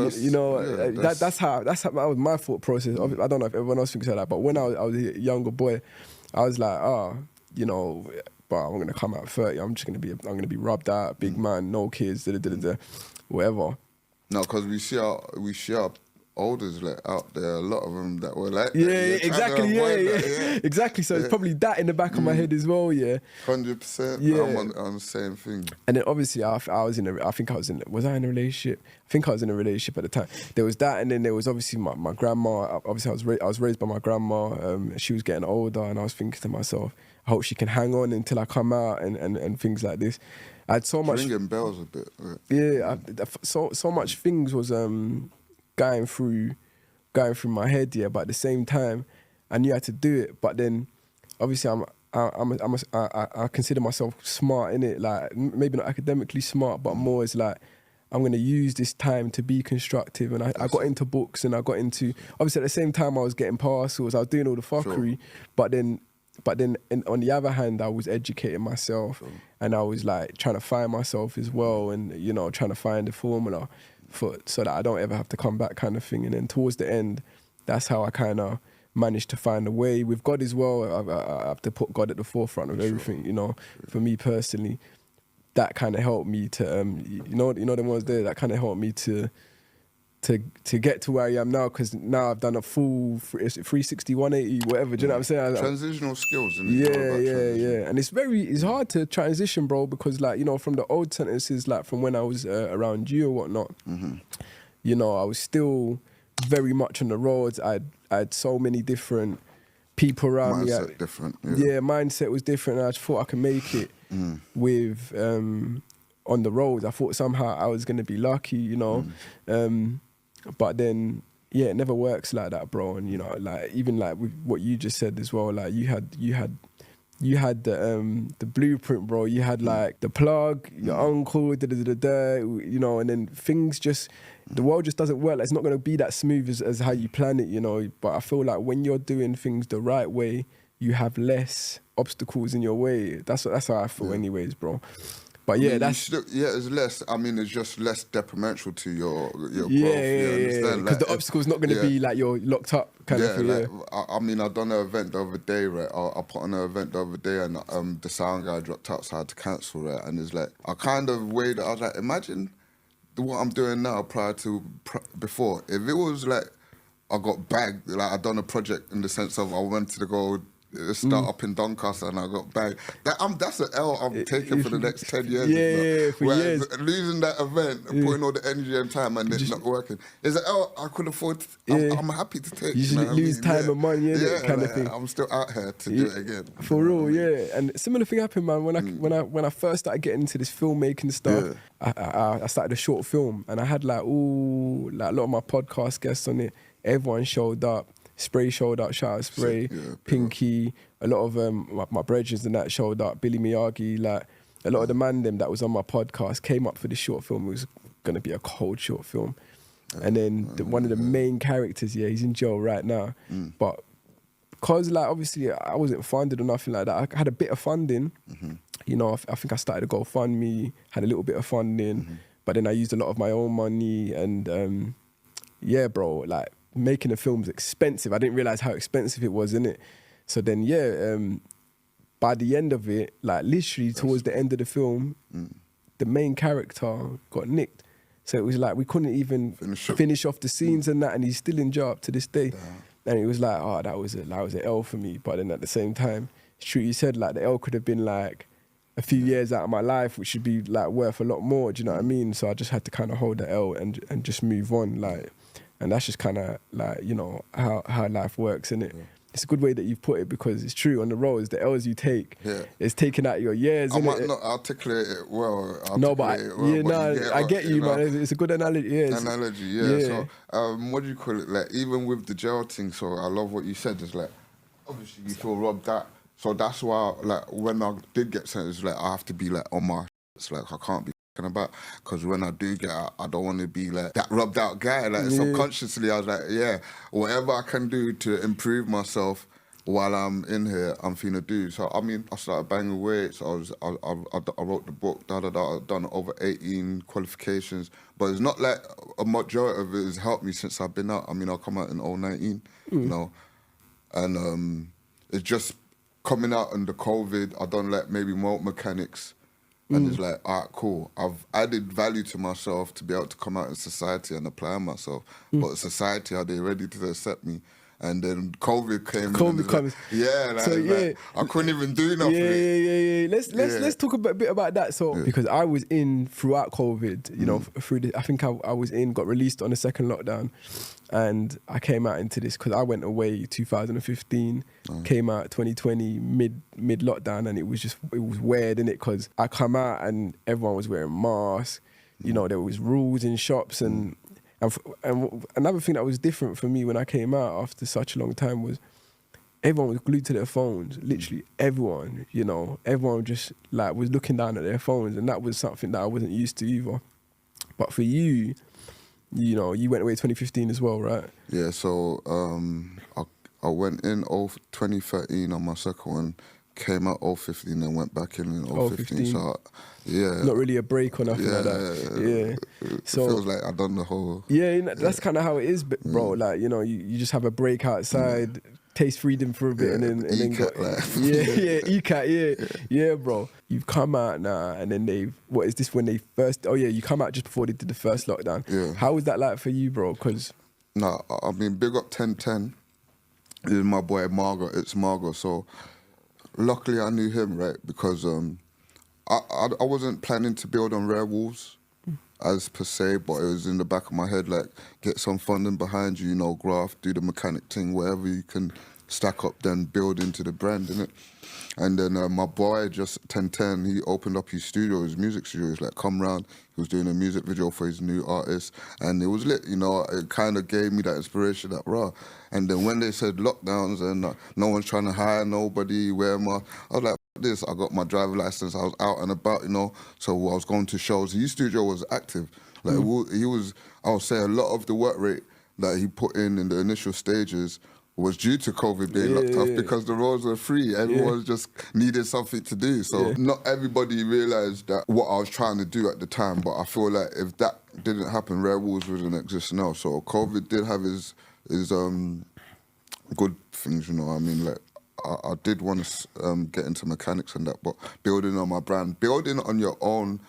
was my thought process. I don't know if everyone else thinks like that, but when I was a younger boy, I was like, but I'm gonna come out 30. I'm gonna be rubbed out, big man, no kids, whatever. No, because we see our olders like out there, a lot of them that were like exactly. So it's probably that in the back of my head as well, 100%. Yeah, I'm on the same thing. And then obviously was I in a relationship? I think I was in a relationship at the time. There was that, and then there was obviously my grandma. Obviously, I was raised by my grandma. She was getting older, and I was thinking to myself, I hope she can hang on until I come out, and things like this. I had so much ringing bells a bit. Right? Yeah, so much things was going through my head, but at the same time, I knew I had to do it. But then, obviously, I consider myself smart, innit? Like, maybe not academically smart, but more as like, I'm going to use this time to be constructive. And I got into books, and I got into, obviously at the same time I was getting parcels, I was doing all the fuckery, but then on the other hand, I was educating myself, and I was like trying to find myself as well, and, you know, trying to find the formula so that I don't ever have to come back, kind of thing. And then towards the end, that's how I kind of managed to find a way with God as well. I have to put God at the forefront of everything, you know. For me personally, that kind of helped me to, you know the ones there, that kind of helped me to get to where I am now, because now I've done a full 360, 180, whatever. Do you know what I'm saying? Transitional skills. Yeah. And it's hard to transition, bro, because, like, you know, from the old sentences, like from when I was around you or whatnot, you know, I was still very much on the roads. I had so many different people around me. Mindset different. Mindset was different, and I just thought I could make it with on the roads. I thought somehow I was going to be lucky, you know. But then, it never works like that, bro. And, you know, like, even like with what you just said as well, like you had the blueprint, bro. You had like the plug, your uncle, you know, and then things just, the world just doesn't work. Like, it's not going to be that smooth as how you plan it, you know. But I feel like when you're doing things the right way, you have less obstacles in your way. That's how I feel anyways, bro. But it's less. I mean, it's just less detrimental to your growth. Because like, the obstacle's not going to be like you're locked up kind of thing. Like, I mean, I done an event the other day, right? I put on an event the other day, and the sound guy dropped out, so I had to cancel, right? And it's like, I kind of weighed it. I was like, imagine what I'm doing now before. If it was like I got bagged, like I done a project in the sense of I wanted to go start up in Doncaster and I got bagged. That's an L I'm taking for the next 10 years. For years. Losing that event and putting all the energy and time and it's not working. It's an L I could afford. I'm happy to take. You just lose time and money, kind of thing. I'm still out here to do it again. For real, And similar thing happened, man. When I first started getting into this filmmaking stuff, I started a short film, and I had like a lot of my podcast guests on it. Everyone showed up. Spray showed up, shout out Spray, Pinky, a lot of my brethren and that showed up, Billy Miyagi, like a lot of the man them that was on my podcast came up for this short film. It was going to be a cold short film. And then one of the main characters, he's in jail right now, but Cause like obviously I wasn't funded or nothing like that. I had a bit of funding. You know, I think I started a GoFundMe, had a little bit of funding, but then I used a lot of my own money. And yeah, bro, like making a film's expensive. I didn't realize how expensive it was, innit? So then, yeah, by the end of it, like literally towards the end of the film, the main character got nicked. So it was like we couldn't even finish off the scenes and that, and he's still in jail up to this day. And it was like, oh, that was an L for me. But then at the same time, it's true you said, like the L could have been like a few years out of my life, which should be like worth a lot more. Do you know what I mean? So I just had to kind of hold the L and just move on, like. And that's just kind of like, you know, how life works, innit? It's a good way that you've put it, because it's true, on the roads, the L's you take, it's taking out your years, I innit? might not articulate it well. I get you, man. It's a good analogy. Yeah, analogy, yeah. So, what do you call it? Like, even with the jail thing, so I love what you said. It's like, obviously you feel robbed out. So that's why, like, when I did get sentenced, like, I have to be like on my. It's like I can't be about, because when I do get out, I don't want to be like that rubbed out guy. Like subconsciously, I was like, yeah, whatever I can do to improve myself while I'm in here, I'm finna do. So I mean, I started banging weights. I wrote the book. I've done over 18 qualifications, but it's not like a majority of it has helped me since I've been out. I mean, I come out in 2019, you know, and it's just coming out under COVID. I done like maybe motor mechanics. And it's like, all right, cool. I've added value to myself to be able to come out in society and apply myself. But society, are they ready to accept me? And then COVID came. COVID comes. Like, I couldn't even do nothing. Yeah. Let's talk a bit about that. So because I was in throughout COVID, you know, I think I was in, got released on the second lockdown, and I came out into this because I went away 2015, came out 2020 mid lockdown, and it was weird, innit? Because I come out and everyone was wearing masks. You know, there was rules in shops and another thing that was different for me when I came out after such a long time was everyone was glued to their phones, literally everyone, you know. Everyone just like was looking down at their phones, and that was something that I wasn't used to either. But for you, you know, you went away 2015 as well, right? Yeah, so I went in 2013 on my second one, came out 2015 and went back in 2015. So not really a break or nothing like that. It feels like I've done the whole. That's kind of how it is, bro. Like, you know, you just have a break outside, taste freedom for a bit, and then go. Yeah, bro. You've come out now, and then what is this when they first? Oh yeah, you come out just before they did the first lockdown. Yeah. How was that like for you, bro? Because I mean, big up 1010. This is my boy Margot. It's Margot. So luckily I knew him, right? Because I wasn't planning to build on werewolves as per se, but it was in the back of my head, like, get some funding behind you, you know, graft, do the mechanic thing, whatever you can stack up, then build into the brand, innit? And then my boy, just 1010, he opened up his studio, his music studio. He was like, come round. He was doing a music video for his new artist, and it was lit, you know. It kind of gave me that inspiration, that raw. And then when they said lockdowns and no one's trying to hire nobody, I was like, this, I got my driver license, I was out and about, you know, so I was going to shows. His studio was active. Like, he was, I would say, a lot of the work rate that he put in the initial stages was due to COVID being locked off because the roads were free. Everyone just needed something to do. So not everybody realised that what I was trying to do at the time, but I feel like if that didn't happen, werewolves wouldn't exist now. So COVID did have his good things, you know. I mean, like, I did want to get into mechanics and that, but building on my brand, building on your own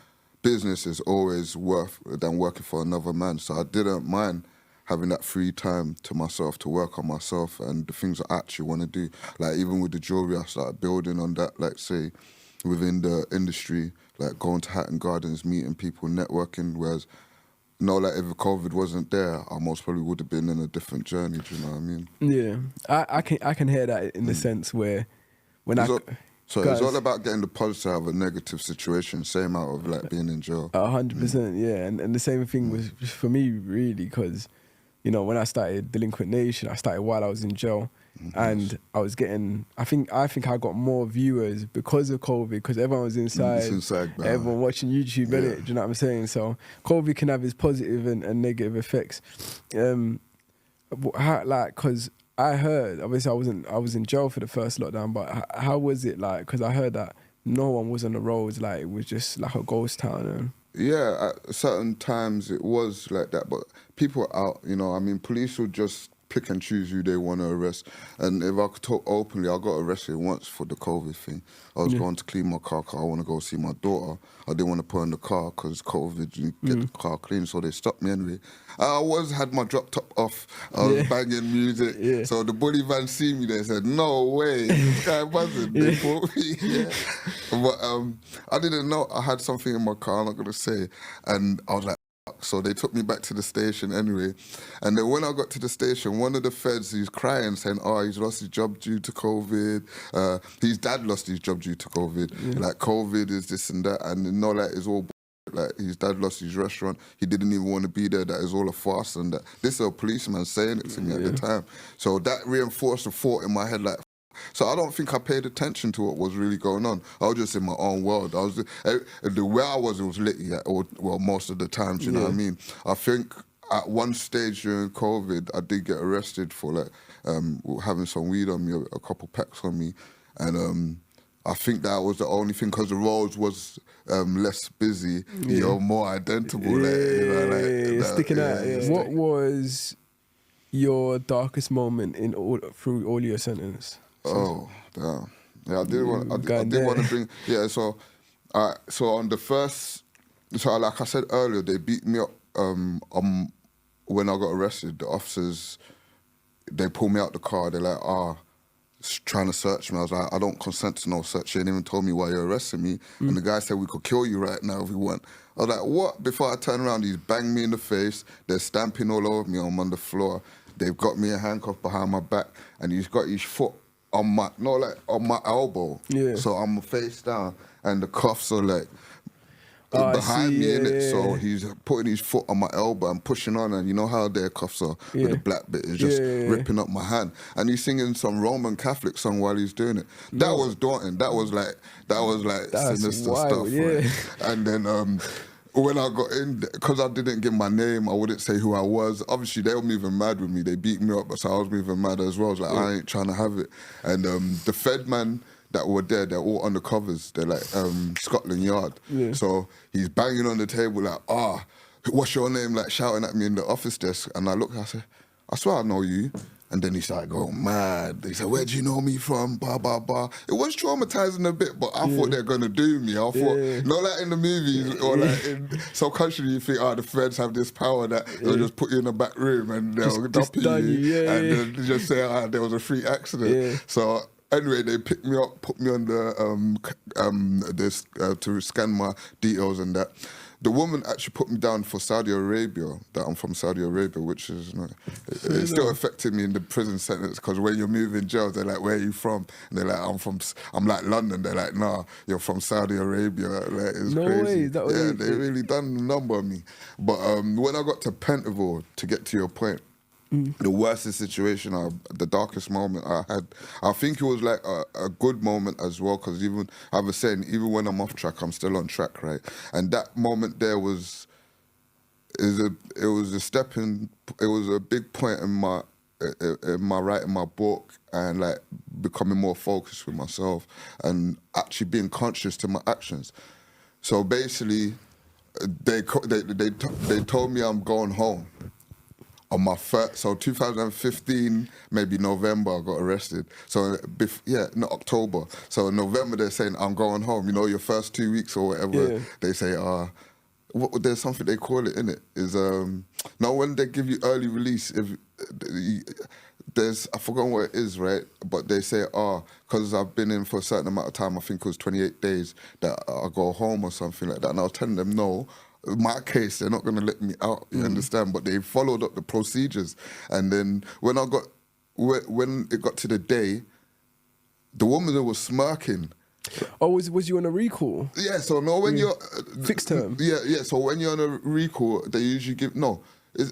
business is always worth than working for another man. So I didn't mind having that free time to myself to work on myself and the things I actually want to do. Like, even with the jewellery, I started building on that, like, say, within the industry, like going to Hatton Gardens, meeting people, networking, whereas, like, if COVID wasn't there, I most probably would have been in a different journey, do you know what I mean? Yeah, I can hear that in the sense where when it's all about getting the positive out of a negative situation, same out of, like, being in jail. 100%, yeah, and the same thing was for me, really, because, you know, when I started Delinquent Nation, I started while I was in jail, and I was getting, I think I got more viewers because of COVID, because everyone was inside, everyone watching YouTube, innit? Do you know what I'm saying? So COVID can have its positive and negative effects. Because I heard, obviously I was in jail for the first lockdown, but how was it like? Because I heard that no one was on the roads, like it was just like a ghost town. And Yeah, at certain times it was like that, but people are out, you know. I mean, police would just pick and choose who they want to arrest. And if I could talk openly, I got arrested once for the COVID thing. I was going to clean my car because I want to go see my daughter. I didn't want to put in the car because COVID, you get the car clean, so they stopped me anyway. I had my drop top off. I was banging music. So the bully van see me, they said, no way, this guy wasn't. They put me, But I didn't know I had something in my car, I'm not going to say. And I was like, so they took me back to the station anyway. And then when I got to the station, one of the feds, he's crying, saying, oh, he's lost his job due to COVID. His dad lost his job due to COVID. Like, COVID is this and that. And you know, like, it's all like, his dad lost his restaurant. He didn't even want to be there. That is all a farce and that. This is a policeman saying it to me at the time. So that reinforced the thought in my head, like, so I don't think I paid attention to what was really going on. I was just in my own world. I was the way I was, it was lit. Well, most of the times, you know what I mean. I think at one stage during COVID, I did get arrested for like having some weed on me, a couple packs on me, and I think that was the only thing because the roads was less busy, you know, more identifiable. Sticking out. What was your darkest moment through all your sentence? Oh, damn. Yeah, I did want to bring... Yeah, so on the first... So like I said earlier, they beat me up when I got arrested. The officers, they pulled me out the car. They're like, trying to search me. I was like, I don't consent to no search. They didn't even told me why you're arresting me. And the guy said, we could kill you right now if we want. I was like, what? Before I turn around, he's banged me in the face. They're stamping all over me. I'm on the floor. They've got me a handcuff behind my back, and he's got his foot on my elbow. So I'm face down, and the cuffs are like behind me, innit? So he's putting his foot on my elbow and pushing on, and you know how their cuffs are with the black bit is just ripping up my hand. And he's singing some Roman Catholic song while he's doing it. That was daunting. That was like sinister wild, stuff. Right? And then when I got in, because I didn't give my name, I wouldn't say who I was. Obviously, they were moving mad with me. They beat me up, so I was moving mad as well. I was like, I ain't trying to have it. And the Fed man that were there, they're all undercovers. They're like Scotland Yard. So he's banging on the table like, what's your name? Like shouting at me in the office desk. And I look, I said, I swear I know you. And then he started going mad. He said, where do you know me from? Blah, blah, blah. It was traumatizing a bit, but I thought they're going to do me. I thought, not like in the movies or like in some country you think, the feds have this power that they'll just put you in the back room and they'll dump you. And then just say, there was a freak accident. So anyway, they picked me up, put me on to scan my details and that. The woman actually put me down for Saudi Arabia, that I'm from Saudi Arabia, which is, it still affected me in the prison sentence because when you're moving jails, they're like, where are you from? And they're like, I'm like London. They're like, nah, you're from Saudi Arabia. Like, it's crazy. They really done a number on me. But when I got to Pentonville, to get to your point, the worst situation, the darkest moment I had, I think it was like a good moment as well, because even, I was saying, even when I'm off track, I'm still on track, right? And that moment there it was a big point in my writing my book and like becoming more focused with myself and actually being conscious to my actions. So basically, they told me I'm going home. On my first, so 2015, maybe November, I got arrested. So, not October. So in November, they're saying, I'm going home. You know, your first 2 weeks or whatever, they say, there's something they call it, innit? Is, now when they give you early release, I forgot what it is, right? But they say, because I've been in for a certain amount of time, I think it was 28 days, that I go home or something like that. And I was telling them, no. In my case, they're not going to let me out, you understand? But they followed up the procedures. And then when it got to the day, the woman was smirking. Oh, was you on a recall? Yeah, so no, when you're... Fixed term? Yeah, so when you're on a recall, they usually give... No,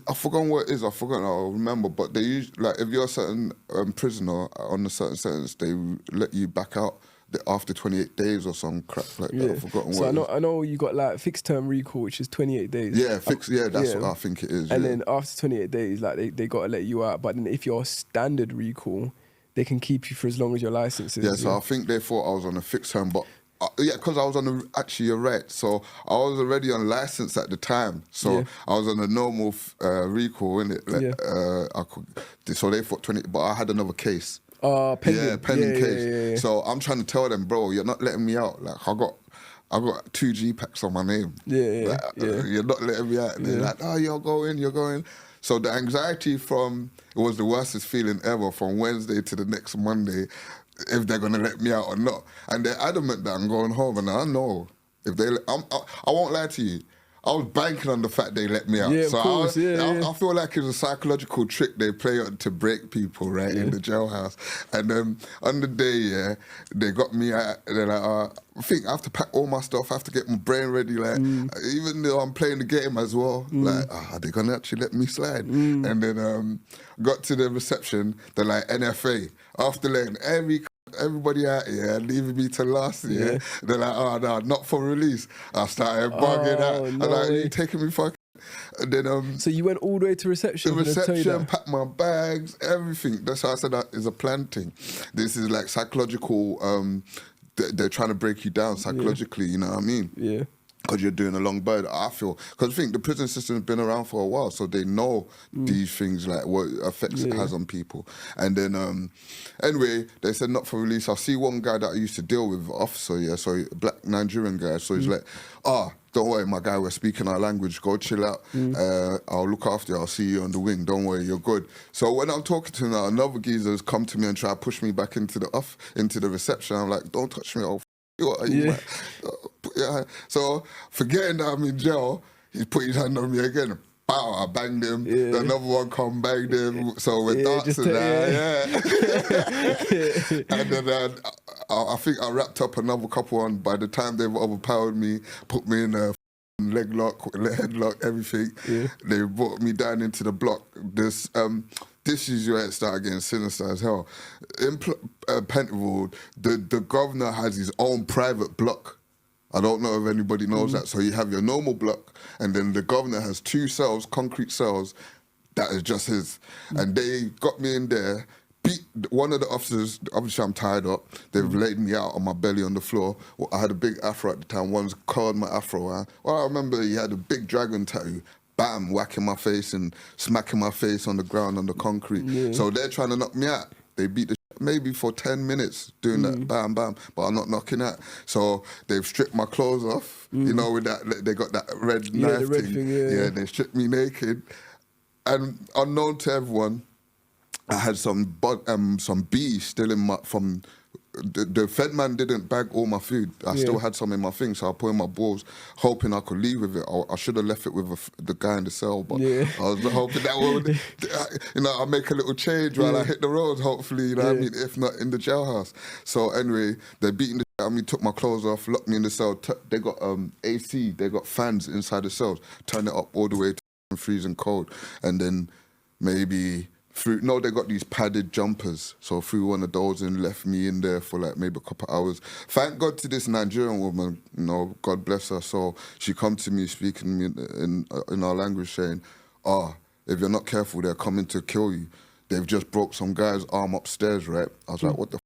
I forgot what it is, I'll remember, but they usually... Like, if you're a certain prisoner on a certain sentence, they let you back out. after 28 days or some crap like that. I've forgotten so what. I know you got like fixed term recall, which is 28 days. Yeah, that's what I think it is. And then after 28 days, like they got to let you out. But then if you're standard recall, they can keep you for as long as your license is. Yeah, so I think they thought I was on a fixed term, but because I was on actually, you're right. So I was already on license at the time. So I was on a normal recall, innit? Like, so they thought 20, but I had another case. Pending. Yeah, pending case. Yeah. So I'm trying to tell them, bro, you're not letting me out. Like I got 2 G packs on my name. Yeah. You're not letting me out. And they're like, oh, you're going. So the anxiety it was the worstest feeling ever from Wednesday to the next Monday, if they're gonna let me out or not. And they're adamant that I'm going home, and I know if I won't lie to you. I was banking on the fact they let me out. Yeah, so of course, I feel like it's a psychological trick they play on to break people, right, in the jailhouse. And on the day, they got me out. They're like, I think I have to pack all my stuff. I have to get my brain ready. Like, even though I'm playing the game as well, like, are they gonna actually let me slide? And then got to the reception. They're like, NFA. After letting everybody out here, leaving me to last year. They're like, oh no, not for release. I started bugging out. No I'm like, way. you taking me fucking. And then So you went all the way to reception. the reception, packed my bags, everything. That's how I said that is a plan thing. This is like psychological. They're trying to break you down psychologically. You know what I mean? Yeah. Because you're doing a long bird, I feel. Because I think the prison system has been around for a while, so they know these things, like what effects it has on people. And then, anyway, they said not for release. I see one guy that I used to deal with, officer, so black Nigerian guy. So he's like, don't worry, my guy, we're speaking our language. Go chill out. I'll look after you. I'll see you on the wing. Don't worry, you're good. So when I'm talking to him now, another geezer's come to me and try to push me back into the reception. I'm like, don't touch me, So forgetting that I'm in jail, he's put his hand on me again. Bow, I banged him. Another one come, banged him. So we're dancing now, And then I think I wrapped up another couple on. By the time they've overpowered me, put me in a leg lock, headlock, everything. They brought me down into the block. This is where it started getting sinister as hell. In Pentonville, the governor has his own private block. I don't know if anybody knows that. So you have your normal block, and then the governor has 2 cells, concrete cells, that is just his. And they got me in there, beat one of the officers. Obviously, I'm tied up. They've laid me out on my belly on the floor. Well, I had a big afro at the time. One's curled my afro out. Well, I remember he had a big dragon tattoo. Bam, whacking my face and smacking my face on the ground, on the concrete. So they're trying to knock me out. They beat the shit maybe for 10 minutes doing that, bam, bam, but I'm not knocking out. So they've stripped my clothes off, you know, with that, they got that red knife the red thing, they stripped me naked. And unknown to everyone, I had some bees still in from... The Fed man didn't bag all my food. I still had some in my thing, so I put in my balls, hoping I could leave with it. I should have left it with the guy in the cell, but I was hoping that would, I'll make a little change while I hit the road, hopefully, you know what I mean, if not in the jailhouse. So anyway, they're beating the shit out of me, took my clothes off, locked me in the cell. They got AC, they got fans inside the cells, turn it up all the way to freezing cold, and then maybe... they got these padded jumpers. So threw one of those and left me in there for like maybe a couple of hours. Thank God to this Nigerian woman, God bless her. So she come to me speaking in our language saying, if you're not careful, they're coming to kill you. They've just broke some guy's arm upstairs, right? I was like, what the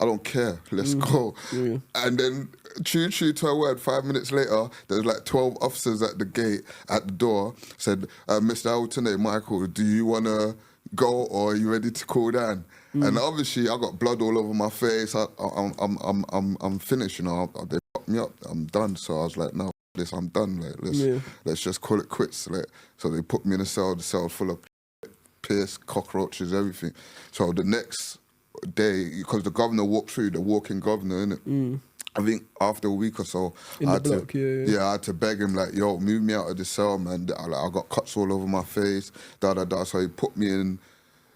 I don't care, let's go. And then, true to her word, 5 minutes later, there's like 12 officers at the gate, at the door, said, Mr. Alternate, Michael, do you want to go or are you ready to cool down? And obviously I got blood all over my face. I'm finished, they fucked me up. I'm done. So I was like, no, this, I'm done. Like, let's just call it quits. Like, so they put me in the cell full of piss, cockroaches, everything. So the next day, because the governor walked through, the walking governor, innit? I think after a week or so, I had to beg him, like, yo, move me out of the cell, man. I got cuts all over my face, da-da-da. So he put me in,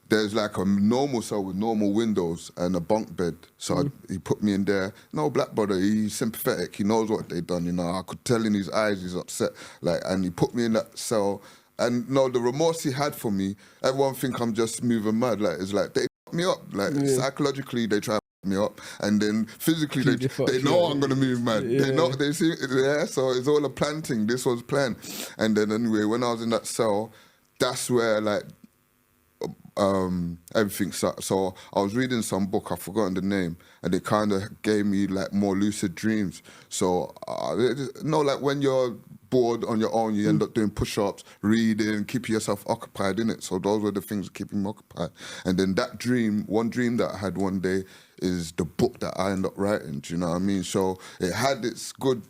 there's like a normal cell with normal windows and a bunk bed. So he put me in there. No, black brother, he's sympathetic. He knows what they done, I could tell in his eyes he's upset. Like, and he put me in that cell. And the remorse he had for me, everyone think I'm just moving mad. Like, it's like, they fucked me up. Like, psychologically, they try me up, and then physically they know I'm gonna move mad. Yeah. They know, they see, yeah. So it's all a planting. This was planned, and then anyway, when I was in that cell, that's where like everything started. So I was reading some book, I've forgotten the name, and it kind of gave me like more lucid dreams. So like when you're bored on your own, you end up doing push-ups, reading, keeping yourself occupied, innit? So those were the things that keep me occupied. And then that dream, one dream that I had one day is the book that I end up writing, do you know what I mean? So it had its good...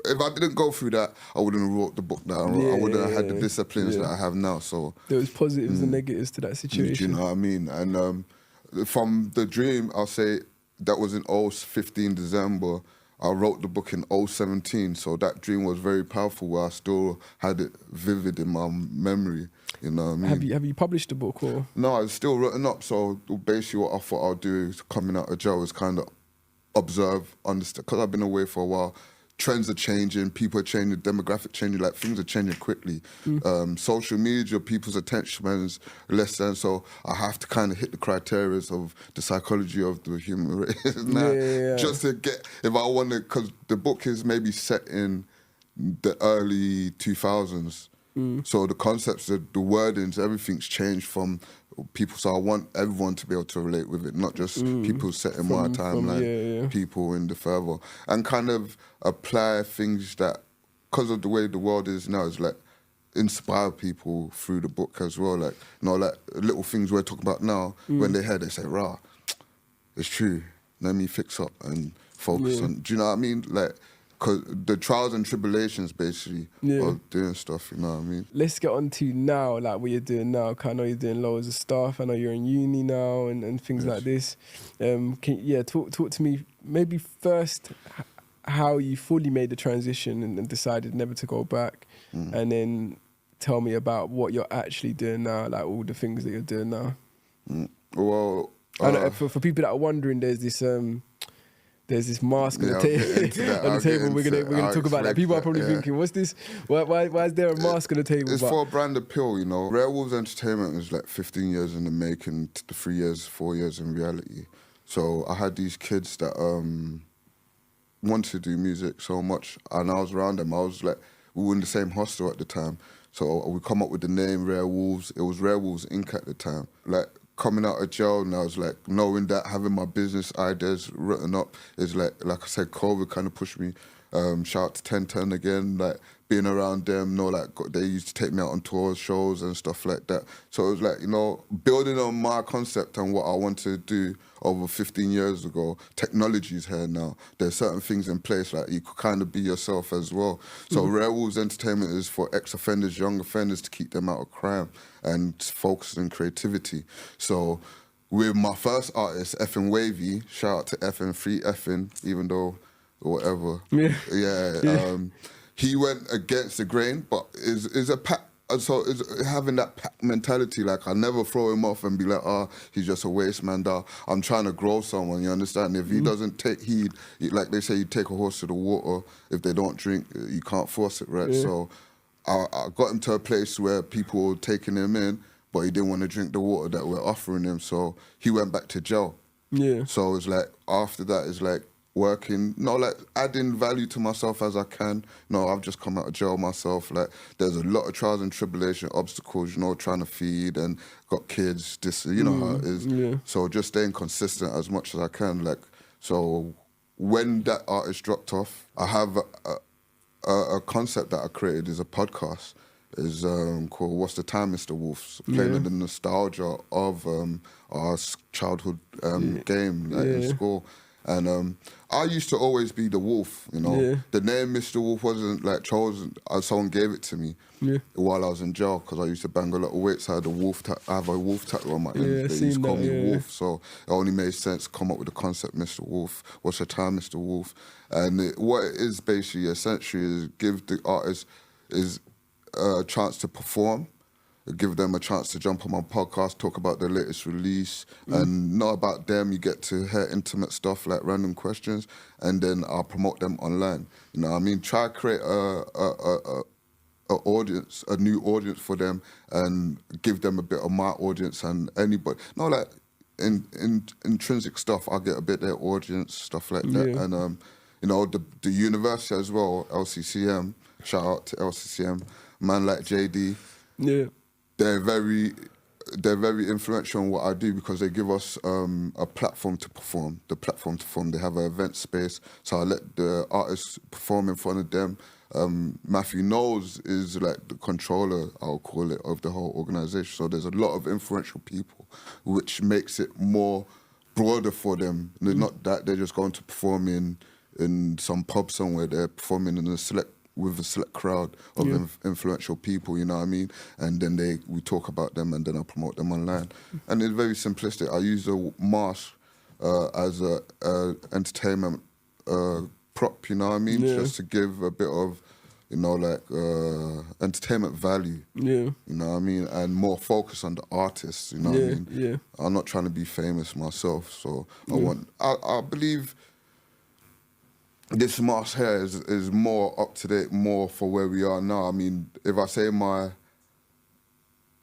If I didn't go through that, I wouldn't have wrote the book that I wrote. I wouldn't have had the disciplines that I have now. So there was positives and negatives to that situation. Do you know what I mean? And from the dream, I'll say that was in 15 December. I wrote the book in 17, so that dream was very powerful, where I still had it vivid in my memory. You know what I mean? Have you published the book or? No, it's still written up. So basically, what I thought I'll do is coming out of jail is kind of observe, understand, because I've been away for a while. Trends are changing, people are changing, demographic changing, like things are changing quickly. Social media, people's attention span is less than, so I have to kind of hit the criteria of the psychology of the human race. Just to get, if I want to, because the book is maybe set in the early 2000s. So the concepts, the wordings, everything's changed from people. So I want everyone to be able to relate with it, not just people set in my timeline, people in the further, and kind of apply things that, because of the way the world is now, is like inspire people through the book as well. Like, you know, like little things we're talking about now, when they hear, they say, "Rah, it's true. Let me fix up and focus on." Do you know what I mean? Like, because the trials and tribulations, basically, of doing stuff, you know what I mean? Let's get on to now, like what you're doing now. Cause I know you're doing loads of stuff. I know you're in uni now and things like this. Talk to me, maybe first, how you fully made the transition and decided never to go back. And then tell me about what you're actually doing now, like all the things that you're doing now. Well... for people that are wondering, there's this mask on the table. We're gonna talk about that. People are probably thinking, "What's this? Why is there a mask on the table?" It's for a brand appeal, you know. Werewolves Entertainment was like 15 years in the making, 4 years in reality. So I had these kids that wanted to do music so much, and I was around them. I was like, we were in the same hostel at the time, so we come up with the name Werewolves. It was Werewolves Inc. at the time. Like, coming out of jail now, it's like knowing that, having my business ideas written up is like I said, COVID kind of pushed me. Shout out to 1010 again, like being around them, they used to take me out on tours, shows and stuff like that. So it was like, you know, building on my concept and what I wanted to do over 15 years ago. Technology's here now. There's certain things in place, like you could kind of be yourself as well. So Werewolves Entertainment is for ex-offenders, young offenders, to keep them out of crime and focus on creativity. So with my first artist, Effin Wavy, shout out to Effin, free Effin, even though whatever. He went against the grain, but is a pack. So is having that pack mentality. Like, I never throw him off and be like, he's just a waste man. I'm trying to grow someone. You understand? If he doesn't take heed, like they say, you take a horse to the water. If they don't drink, you can't force it, right? So I got him to a place where people were taking him in, but he didn't want to drink the water that we're offering him. So he went back to jail. So it's like, after that, it's like working, like adding value to myself as I can. I've just come out of jail myself. Like, there's a lot of trials and tribulation, obstacles, trying to feed and got kids, this, you know how it is. So just staying consistent as much as I can. Like, so when that artist dropped off, I have a concept that I created, is a podcast. Is called What's the Time, Mr. Wolf? Playing the nostalgia of our childhood game in school. And I used to always be the wolf, The name Mr. Wolf wasn't like chosen. Someone gave it to me while I was in jail, because I used to bang a lot of weights. I had I have a wolf tattoo on my end. They used to call me Wolf, so it only made sense to come up with the concept Mr. Wolf. What's your time, Mr. Wolf? And what it is basically, essentially, is give the artist a chance to perform, give them a chance to jump on my podcast, talk about their latest release, and not about them. You get to hear intimate stuff like random questions, and then I'll promote them online. You know what I mean? Try to create a audience, a new audience for them, and give them a bit of my audience and anybody. intrinsic stuff, I get a bit their audience, stuff like that. Yeah. And, you know, the university as well, LCCM, shout out to LCCM, man like JD, Yeah. they're very influential on what I do because they give us a platform to perform. They have an event space, so I let the artists perform in front of them. Matthew Knowles is like the controller, I'll call it, of the whole organisation. So there's a lot of influential people, which makes it more broader for them. They're not that they're just going to perform in some pub somewhere. They're performing with a select crowd of influential people, you know what I mean? And then we talk about them and then I promote them online. And it's very simplistic. I use the mask as a entertainment prop, you know what I mean? Yeah. Just to give a bit of, you know, like entertainment value. Yeah. You know what I mean? And more focus on the artists, you know what I mean? Yeah. I'm not trying to be famous myself, so I believe this mask here is more up to date, more for where we are now. I mean, if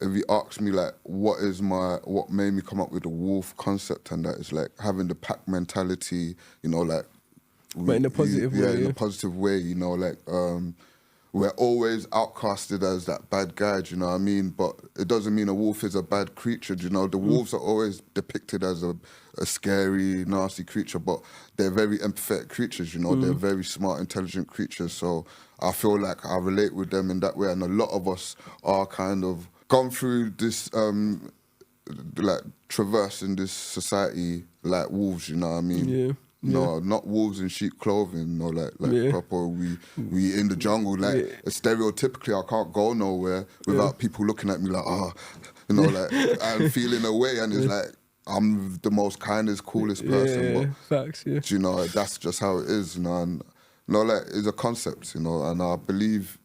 you ask me like what made me come up with the wolf concept, and that is like having the pack mentality, you know, like but in a positive way. Yeah, in a positive way, you know, like we're always outcasted as that bad guy, do you know what I mean? But it doesn't mean a wolf is a bad creature, do you know? The wolves are always depicted as a scary, nasty creature, but they're very empathetic creatures, you know? They're very smart, intelligent creatures. So I feel like I relate with them in that way. And a lot of us are kind of gone through this, like traversing this society like wolves, you know what I mean? Yeah. No, not wolves in sheep clothing. No, like proper. We in the jungle. Like stereotypically, I can't go nowhere without people looking at me like, you know, like and feeling away. And it's like I'm the most kindest, coolest person. Yeah, but facts. Yeah, you know, that's just how it is. You know, and like it's a concept. You know, and I believe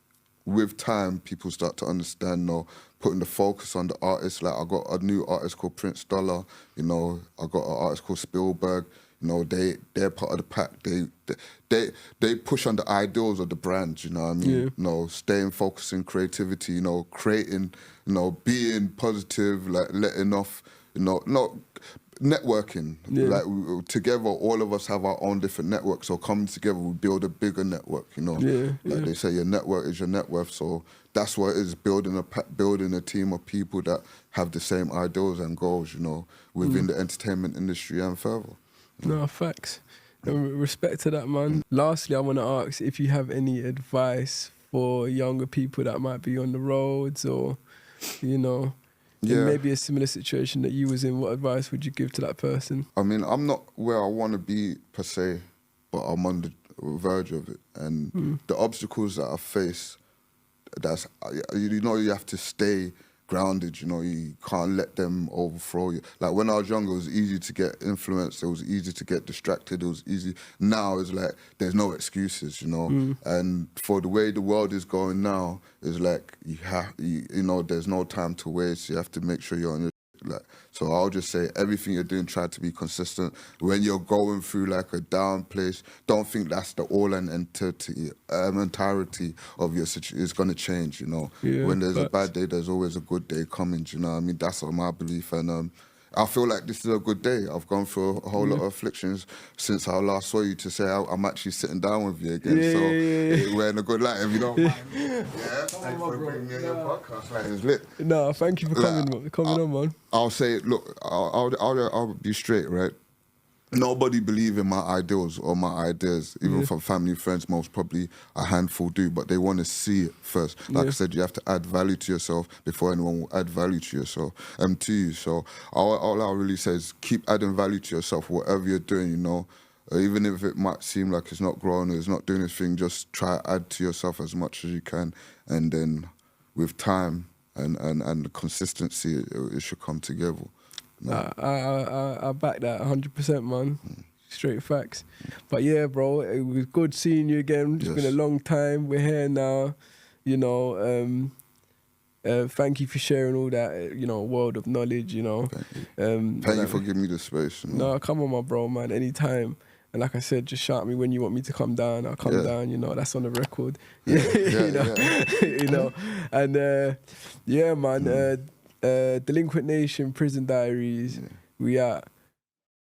with time, people start to understand. You know, putting the focus on the artist. Like I got a new artist called Prince Dollar. You know, I got an artist called Spielberg. You know, they're part of the pack. They push on the ideals of the brand, you know what I mean? Yeah. You know, staying focused in creativity, you know, creating, you know, being positive, like letting off, you know, not networking. Yeah. Like together, all of us have our own different networks. So coming together, we build a bigger network, you know? Like they say, your network is your net worth. So that's what it is, building a team of people that have the same ideals and goals, you know, within the entertainment industry and further. No, facts. And respect to that, man. Lastly, I want to ask if you have any advice for younger people that might be on the roads or, you know, in maybe a similar situation that you was in. What advice would you give to that person? I mean, I'm not where I want to be per se, but I'm on the verge of it. And the obstacles that I face, you know, you have to stay grounded, you know, you can't let them overthrow you. Like when I was younger, it was easy to get influenced, it was easy to get distracted, it was easy. Now it's like, there's no excuses, you know. And for the way the world is going now, it's like, you know, there's no time to waste, you have to make sure you're on your like. So I'll just say everything you're doing, try to be consistent. When you're going through like a down place, don't think that's the all and entirety of your situation. It's gonna change, you know. When there's a bad day, there's always a good day coming. Do you know what I mean? That's my belief, and I feel like this is a good day. I've gone through a whole lot of afflictions since I last saw you to say I'm actually sitting down with you again. We're in a good light, if you don't mind. Thanks for bringing me on your podcast. Like, it's lit. No, thank you for coming on, man. I'll say, look, I'll be straight, right? Nobody believe in my ideals or my ideas, even from family, friends, most probably a handful do, but they want to see it first. Like I said, you have to add value to yourself before anyone will add value to yourself, to you. So all I really say is keep adding value to yourself, whatever you're doing, you know. Even if it might seem like it's not growing or it's not doing its thing, just try to add to yourself as much as you can. And then with time and the consistency, it should come together. No. I back that 100%, man. Straight facts. But yeah, bro, it was good seeing you again. It's been a long time. We're here now. You know, thank you for sharing all that, you know, world of knowledge, you know. Thank you for giving me the space. You know? No, come on, my bro, man, anytime. And like I said, just shout me when you want me to come down. I'll come down, you know, that's on the record. You know, and man, Delinquent Nation, Prison Diaries. we at?